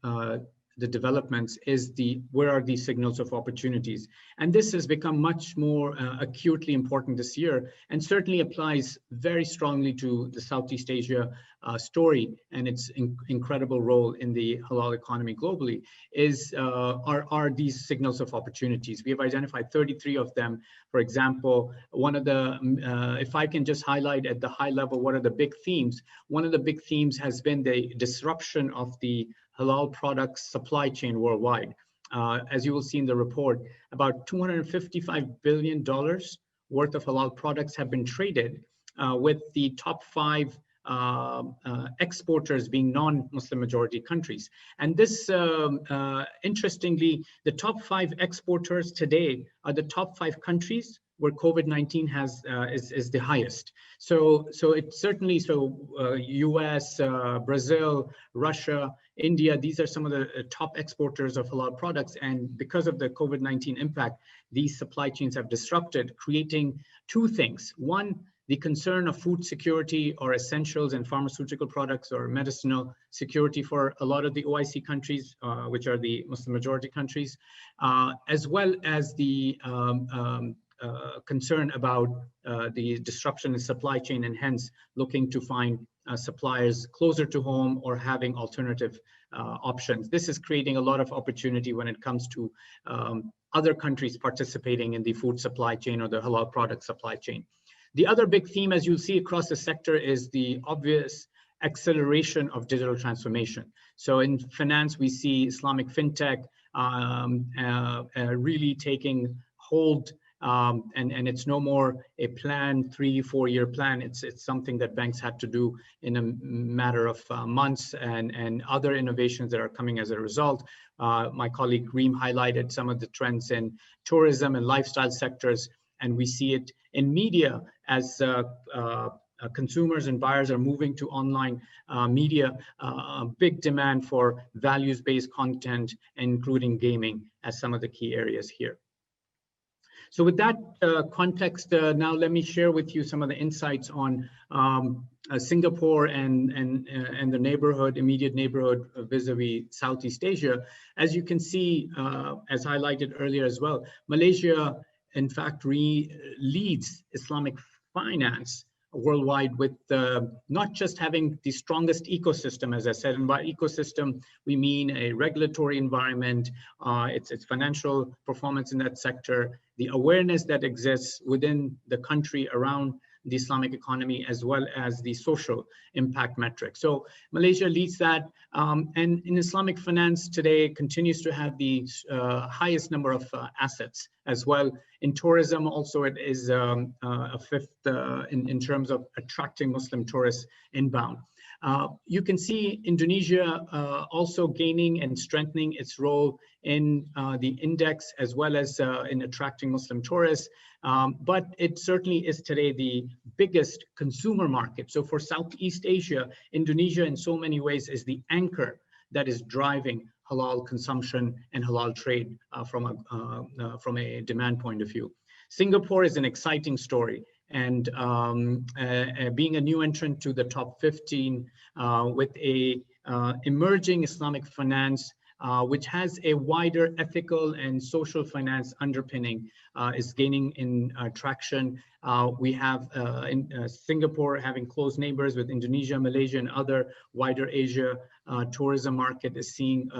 developments, is where are these signals of opportunities? And this has become much more acutely important this year, and certainly applies very strongly to the Southeast Asia story and its incredible role in the halal economy globally, are these signals of opportunities. We have identified 33 of them. For example, one of the, if I can just highlight at the high level, what are the big themes? One of the big themes has been the disruption of the halal products supply chain worldwide. As you will see in the report, about $255 billion worth of halal products have been traded, with the top 5 exporters being non-Muslim majority countries. And this, interestingly, the top 5 exporters today are the top 5 countries where COVID-19 is the highest. So it's certainly, US, Brazil, Russia, India, these are some of the top exporters of halal products. And because of the COVID-19 impact, these supply chains have disrupted, creating 2 things. One, the concern of food security or essentials and pharmaceutical products or medicinal security for a lot of the OIC countries, which are the Muslim majority countries, as well as the concern about the disruption in supply chain, and hence looking to find suppliers closer to home or having alternative options. This is creating a lot of opportunity when it comes to other countries participating in the food supply chain or the halal product supply chain. The other big theme, as you'll see across the sector, is the obvious acceleration of digital transformation. So in finance, we see Islamic fintech really taking hold, and it's no more a plan, 3-4 year plan. It's something that banks had to do in a matter of months, and other innovations that are coming as a result. My colleague Reem highlighted some of the trends in tourism and lifestyle sectors, and we see it in media as consumers and buyers are moving to online media, big demand for values-based content, including gaming, as some of the key areas here. So with that context, now let me share with you some of the insights on Singapore and the neighborhood, immediate neighborhood vis-a-vis Southeast Asia. As you can see, as highlighted earlier as well, Malaysia, in fact, leads Islamic finance worldwide, with not just having the strongest ecosystem, as I said, and by ecosystem, we mean a regulatory environment, its financial performance in that sector, the awareness that exists within the country around the Islamic economy, as well as the social impact metrics. So Malaysia leads that, and in Islamic finance today continues to have the highest number of assets as well. In tourism also, it is a fifth in terms of attracting Muslim tourists inbound. You can see Indonesia also gaining and strengthening its role in the index, as well as in attracting Muslim tourists. But it certainly is today the biggest consumer market. So for Southeast Asia, Indonesia in so many ways is the anchor that is driving halal consumption and halal trade from a demand point of view. Singapore is an exciting story, and being a new entrant to the top 15 with a emerging Islamic finance, which has a wider ethical and social finance underpinning, is gaining in traction. We have in Singapore having close neighbors with Indonesia, Malaysia, and other wider Asia. Tourism market is seeing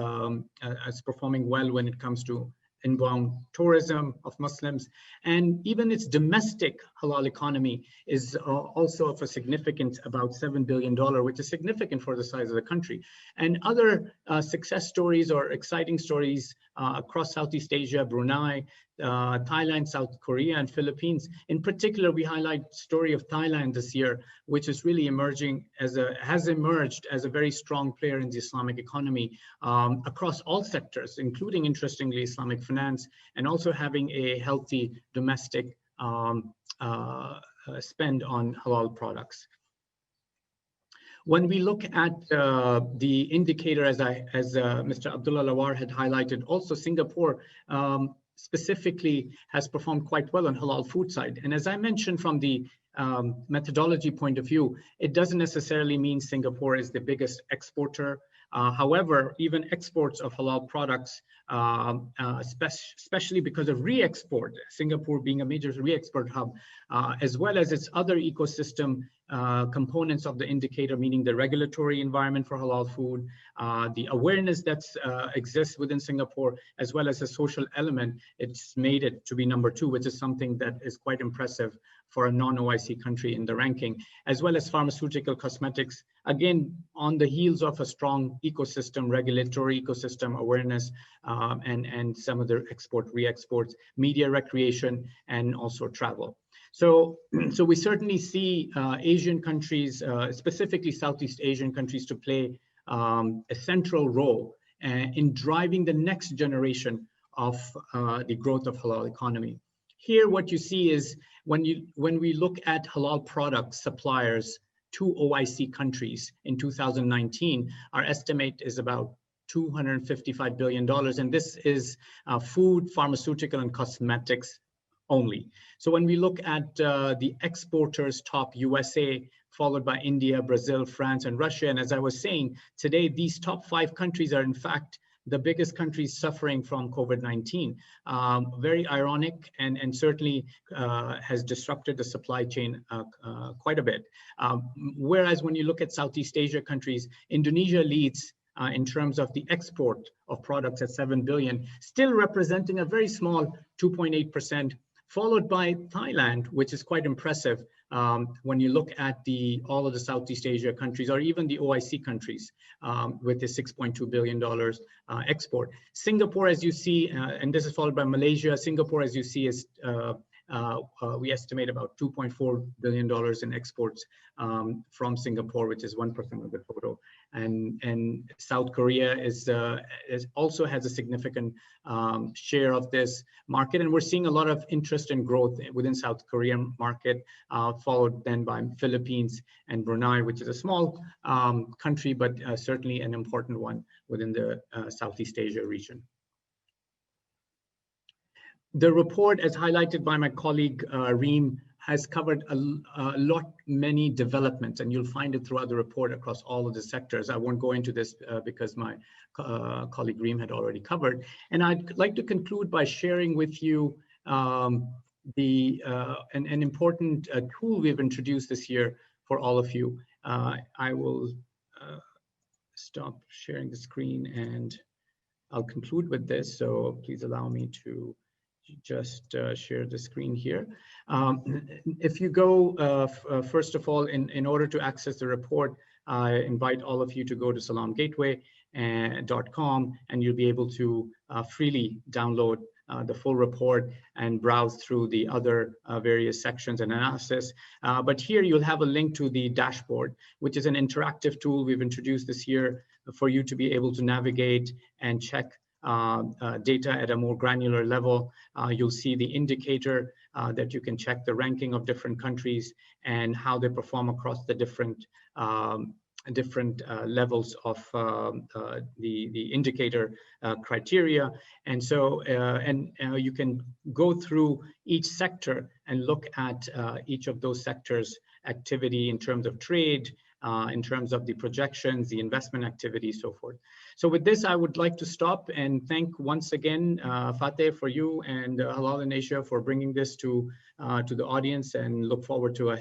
as performing well when it comes to inbound tourism of Muslims, and even its domestic halal economy is also of a significant about $7 billion, which is significant for the size of the country. And other success stories or exciting stories across Southeast Asia, Brunei, Thailand, South Korea, and Philippines. In particular, we highlight the story of Thailand this year, which is really emerging has emerged as a very strong player in the Islamic economy across all sectors, including, interestingly, Islamic finance, and also having a healthy domestic spend on halal products. When we look at the indicator, as Mr. Abdullah Lawar had highlighted, also Singapore specifically has performed quite well on halal food side. And as I mentioned, from the methodology point of view, it doesn't necessarily mean Singapore is the biggest exporter. However, even exports of halal products, especially because of re-export, Singapore being a major re-export hub, as well as its other ecosystem components of the indicator, meaning the regulatory environment for halal food, the awareness that exists within Singapore, as well as a social element, it's made it to be number 2, which is something that is quite impressive for a non-OIC country in the ranking, as well as pharmaceutical cosmetics, again, on the heels of a strong ecosystem, regulatory ecosystem awareness, and some of their re-exports, media, recreation, and also travel. So we certainly see Asian countries, specifically Southeast Asian countries, to play a central role in driving the next generation of the growth of halal economy. Here, what you see is when we look at halal product suppliers to OIC countries in 2019, our estimate is about $255 billion, and this is food, pharmaceutical, and cosmetics only. So when we look at the exporters, top USA, followed by India, Brazil, France, and Russia, and as I was saying, today these top 5 countries are in fact the biggest countries suffering from COVID-19. Very ironic, and certainly has disrupted the supply chain quite a bit. Whereas when you look at Southeast Asia countries, Indonesia leads in terms of the export of products at 7 billion, still representing a very small 2.8%, followed by Thailand, which is quite impressive when you look at all of the Southeast Asia countries, or even the OIC countries, with the $6.2 billion export. Singapore, as you see, and this is followed by Malaysia. Singapore, as you see, is we estimate about $2.4 billion in exports from Singapore, which is 1% of the total. And South Korea also has a significant share of this market, and we're seeing a lot of interest and growth within South Korean market, followed then by Philippines and Brunei, which is a small country, but certainly an important one within the Southeast Asia region. The report, as highlighted by my colleague Reem, has covered many developments, and you'll find it throughout the report across all of the sectors. I won't go into this because my colleague Reem had already covered. And I'd like to conclude by sharing with you an important tool we've introduced this year for all of you. I will stop sharing the screen and I'll conclude with this. So please allow me to just share the screen here. If you go, first of all, in order to access the report, I invite all of you to go to salamgateway.com and you'll be able to freely download the full report and browse through the other various sections and analysis. But here you'll have a link to the dashboard, which is an interactive tool we've introduced this year for you to be able to navigate and check data at a more granular level. You'll see the indicator that you can check the ranking of different countries and how they perform across the different levels of the indicator criteria. And so you can go through each sector and look at each of those sectors' activity in terms of trade, in terms of the projections, the investment activity, so forth. So with this, I would like to stop and thank once again, Fateh, for you and Halal in Asia for bringing this to the audience, and look forward to a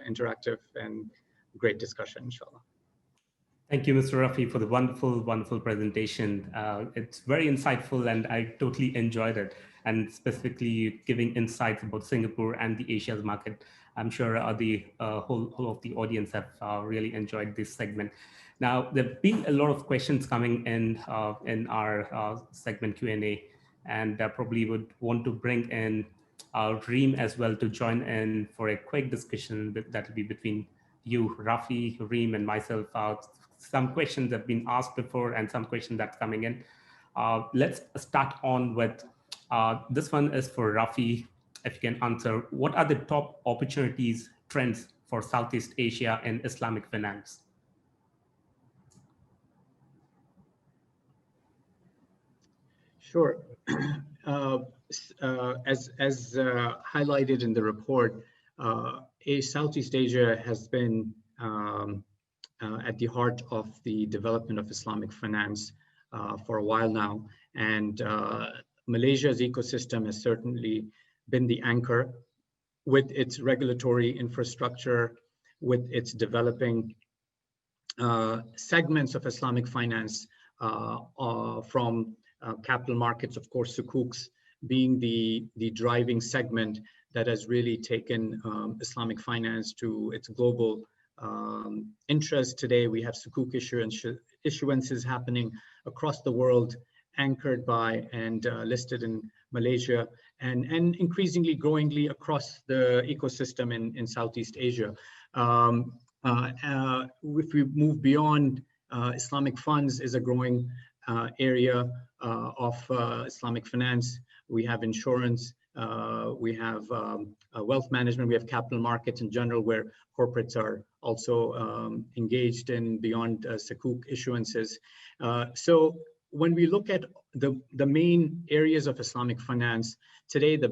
interactive and great discussion, inshallah. Thank you, Mr. Rafi, for the wonderful, wonderful presentation. It's very insightful and I totally enjoyed it, and specifically giving insights about Singapore and the Asia's market. I'm sure the whole of the audience have really enjoyed this segment. Now, there have been a lot of questions coming in our segment Q&A, and probably would want to bring in Reem as well to join in for a quick discussion that will be between you, Rafi, Reem, and myself. Some questions have been asked before and some questions that's coming in. Let's start on with, this one is for Rafi. If you can answer, what are the top opportunities, trends for Southeast Asia and Islamic finance? Sure. As highlighted in the report, Southeast Asia has been at the heart of the development of Islamic finance for a while now. And Malaysia's ecosystem has certainly been the anchor with its regulatory infrastructure, with its developing segments of Islamic finance from capital markets, of course, Sukuks being the driving segment that has really taken Islamic finance to its global interest. Today, we have Sukuk issuances happening across the world, anchored by and listed in Malaysia, and increasingly growingly across the ecosystem in Southeast Asia. If we move beyond, Islamic funds is a growing area of Islamic finance. We have insurance, we have wealth management, we have capital markets in general, where corporates are also engaged in beyond Sukuk issuances. So when we look at the main areas of Islamic finance, today the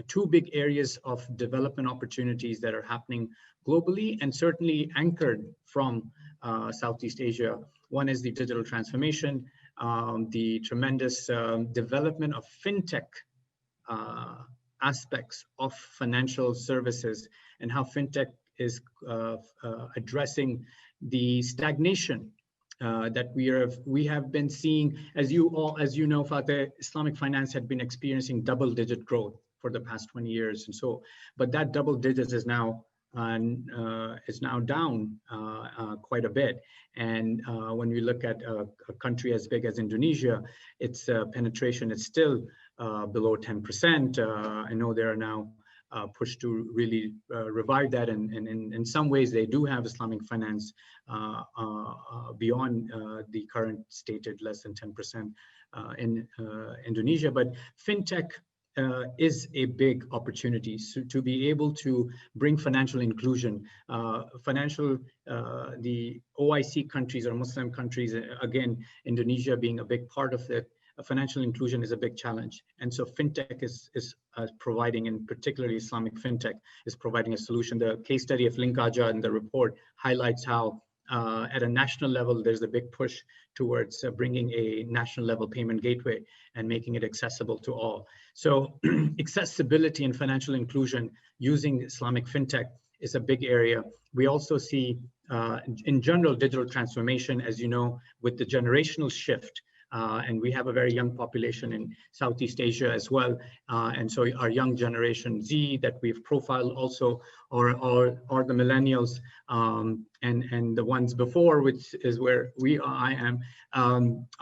two big areas of development opportunities that are happening globally and certainly anchored from Southeast Asia. One is the digital transformation, the tremendous development of fintech aspects of financial services, and how fintech is addressing the stagnation that we have been seeing. As you know, Fateh, Islamic finance had been experiencing double-digit growth for the past 20 years, and so, but that double digits is now down quite a bit. And when we look at a country as big as Indonesia, its penetration is still below 10%. I know they are now pushed to really revive that, and in some ways they do have Islamic finance beyond the current stated less than 10% in Indonesia. But fintech is a big opportunity to be able to bring financial inclusion. The OIC countries or Muslim countries, again, Indonesia being a big part of it, financial inclusion is a big challenge. And so fintech is providing, and particularly Islamic fintech, is providing a solution. The case study of Linkaja in the report highlights how at a national level, there's a big push towards bringing a national level payment gateway and making it accessible to all. So accessibility and financial inclusion using Islamic fintech is a big area. We also see in general digital transformation, as you know, with the generational shift. And we have a very young population in Southeast Asia as well. And so our young generation Z that we've profiled also, or the millennials and the ones before, which is where I am,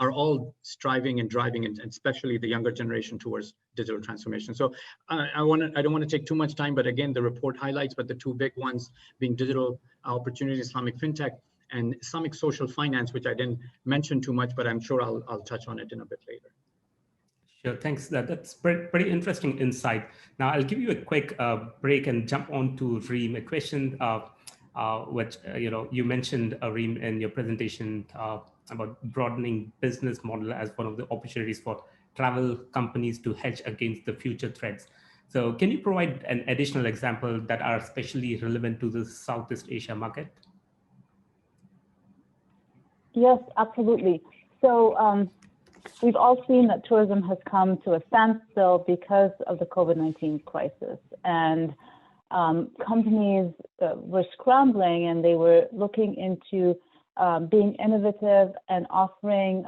are all striving and driving, and especially the younger generation, towards digital transformation. So I don't want to take too much time, but again, the report highlights, but the two big ones being digital opportunity, Islamic fintech, and Islamic social finance, which I didn't mention too much, but I'm sure I'll touch on it in a bit later. Sure, thanks. That's pretty interesting insight. Now I'll give you a quick break and jump on to Reem, a question which you mentioned, Reem, in your presentation about broadening business model as one of the opportunities for travel companies to hedge against the future threats. So can you provide an additional example that are especially relevant to the Southeast Asia market? Yes, absolutely. So we've all seen that tourism has come to a standstill because of the COVID-19 crisis. And companies were scrambling, and they were looking into being innovative and offering,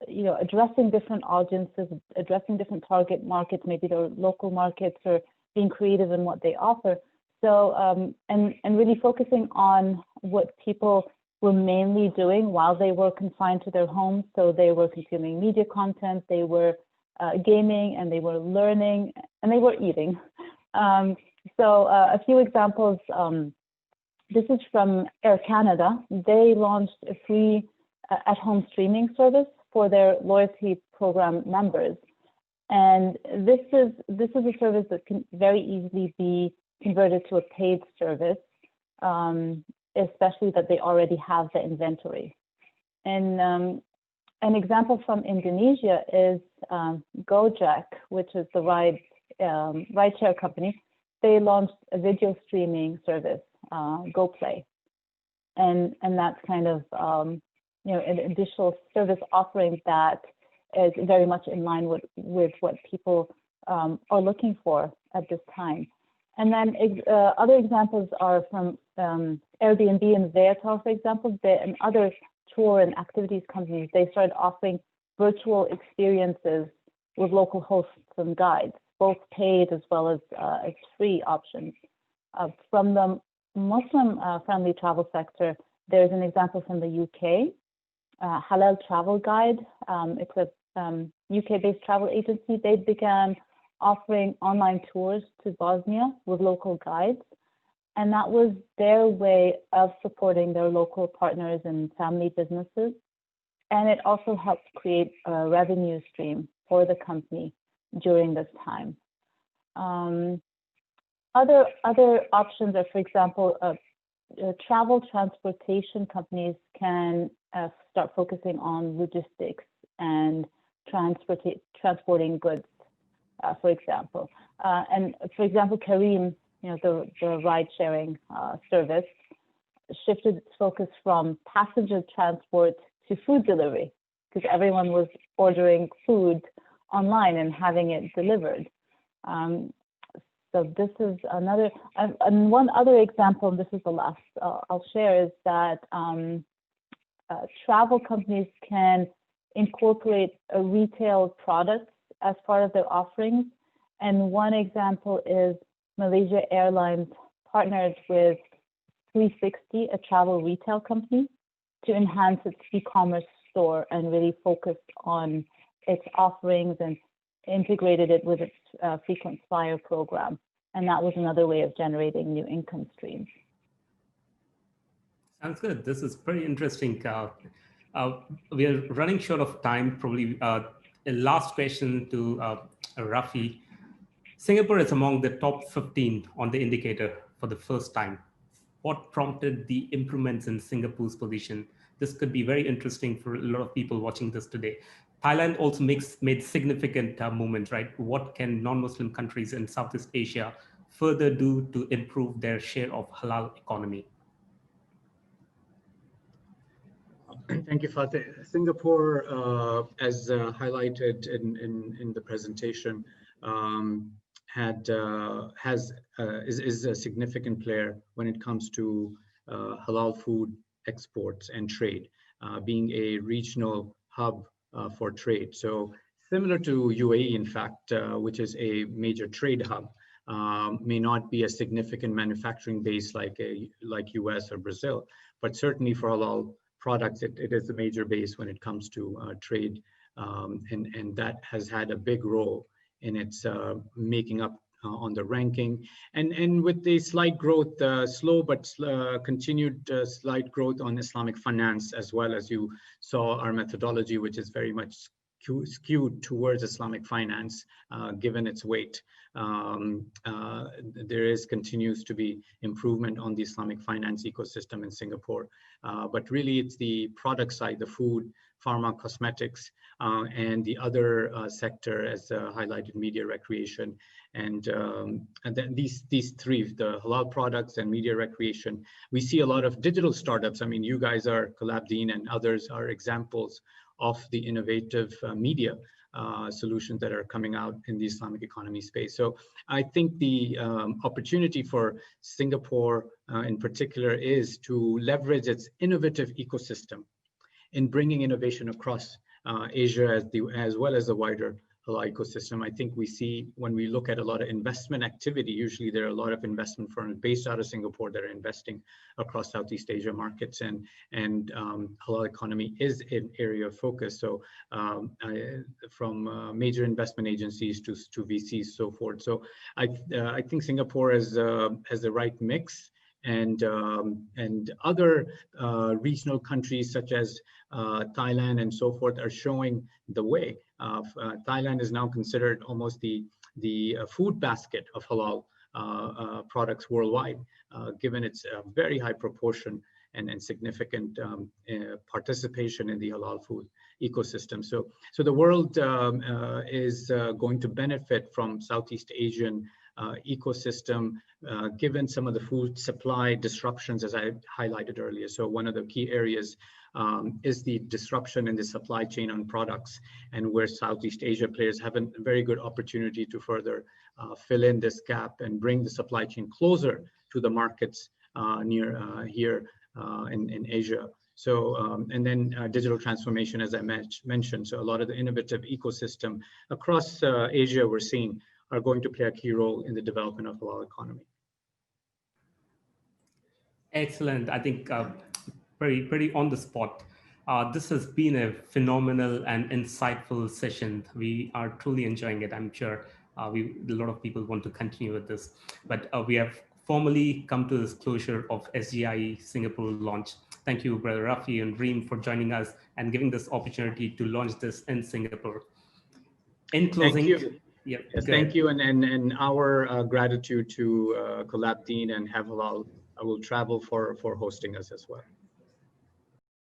addressing different audiences, addressing different target markets, maybe their local markets, or being creative in what they offer. So, and really focusing on what people were mainly doing while they were confined to their homes. So they were consuming media content, they were gaming, and they were learning, and they were eating. So a few examples. This is from Air Canada. They launched a free at-home streaming service for their loyalty program members. And this is a service that can very easily be converted to a paid service, especially that they already have the inventory. And an example from Indonesia is Gojek, which is the rideshare company. They launched a video streaming service, GoPlay, and that's kind of an additional service offering that is very much in line with what people are looking for at this time. And then other examples are from Airbnb and Viator, for example, and other tour and activities companies. They started offering virtual experiences with local hosts and guides, both paid as well as free options. From the Muslim-friendly travel sector, there's an example from the UK, Halal Travel Guide. It's a UK-based travel agency. They began offering online tours to Bosnia with local guides. And that was their way of supporting their local partners and family businesses. And it also helped create a revenue stream for the company during this time. Other options are, for example, travel transportation companies can start focusing on logistics and transporting goods, for example. And for example, Careem, the ride-sharing service, shifted its focus from passenger transport to food delivery, because everyone was ordering food online and having it delivered. So this is another, and one other example, and this is the last I'll share, is that travel companies can incorporate retail products as part of their offerings. And one example is Malaysia Airlines partnered with 360, a travel retail company, to enhance its e-commerce store and really focused on its offerings and integrated it with its frequent flyer program. And that was another way of generating new income streams. Sounds good. This is pretty interesting. We are running short of time. Probably a last question to Rafi. Singapore is among the top 15 on the indicator for the first time. What prompted the improvements in Singapore's position? This could be very interesting for a lot of people watching this today. Thailand also made significant movements, right? What can non-Muslim countries in Southeast Asia further do to improve their share of halal economy? Thank you, Fateh. Singapore, as highlighted in the presentation, is a significant player when it comes to halal food exports and trade, being a regional hub for trade. So similar to UAE, in fact, which is a major trade hub, may not be a significant manufacturing base like US or Brazil, but certainly for halal products, it is a major base when it comes to trade, and that has had a big role in its making up on the ranking. And with the slight growth, slow but continued slight growth on Islamic finance, as well as you saw our methodology, which is very much skewed towards Islamic finance, given its weight. There continues to be improvement on the Islamic finance ecosystem in Singapore, but really it's the product side, the food, pharma, cosmetics, and the other sector, as highlighted, media, recreation, and then these three, the halal products and media, recreation. We see a lot of digital startups. I mean, you guys are CollabDeen and others are examples of the innovative media solutions that are coming out in the Islamic economy space. So I think the opportunity for Singapore in particular is to leverage its innovative ecosystem in bringing innovation across Asia as well as the wider halal ecosystem. I think we see when we look at a lot of investment activity, usually there are a lot of investment firms based out of Singapore that are investing across Southeast Asia markets, and halal economy is an area of focus. So from major investment agencies to VCs, so forth. So I think Singapore has the right mix. And other regional countries such as Thailand and so forth are showing the way. Thailand is now considered almost the food basket of halal products worldwide, given its very high proportion and significant participation in the halal food ecosystem. So the world is going to benefit from Southeast Asian ecosystem, given some of the food supply disruptions, as I highlighted earlier. So one of the key areas is the disruption in the supply chain on products, and where Southeast Asia players have a very good opportunity to further fill in this gap and bring the supply chain closer to the markets near here in Asia. So, and then digital transformation, as I mentioned. So a lot of the innovative ecosystem across Asia we're seeing are going to play a key role in the development of halal economy. Excellent. I think pretty on the spot. This has been a phenomenal and insightful session. We are truly enjoying it. I'm sure a lot of people want to continue with this, but we have formally come to this closure of SGIE Singapore launch. Thank you, Brother Rafi and Reem, for joining us and giving this opportunity to launch this in Singapore. In closing, thank you. Yeah, yes, thank you, and our gratitude to CollabDeen and Have Halal will travel for hosting us as well.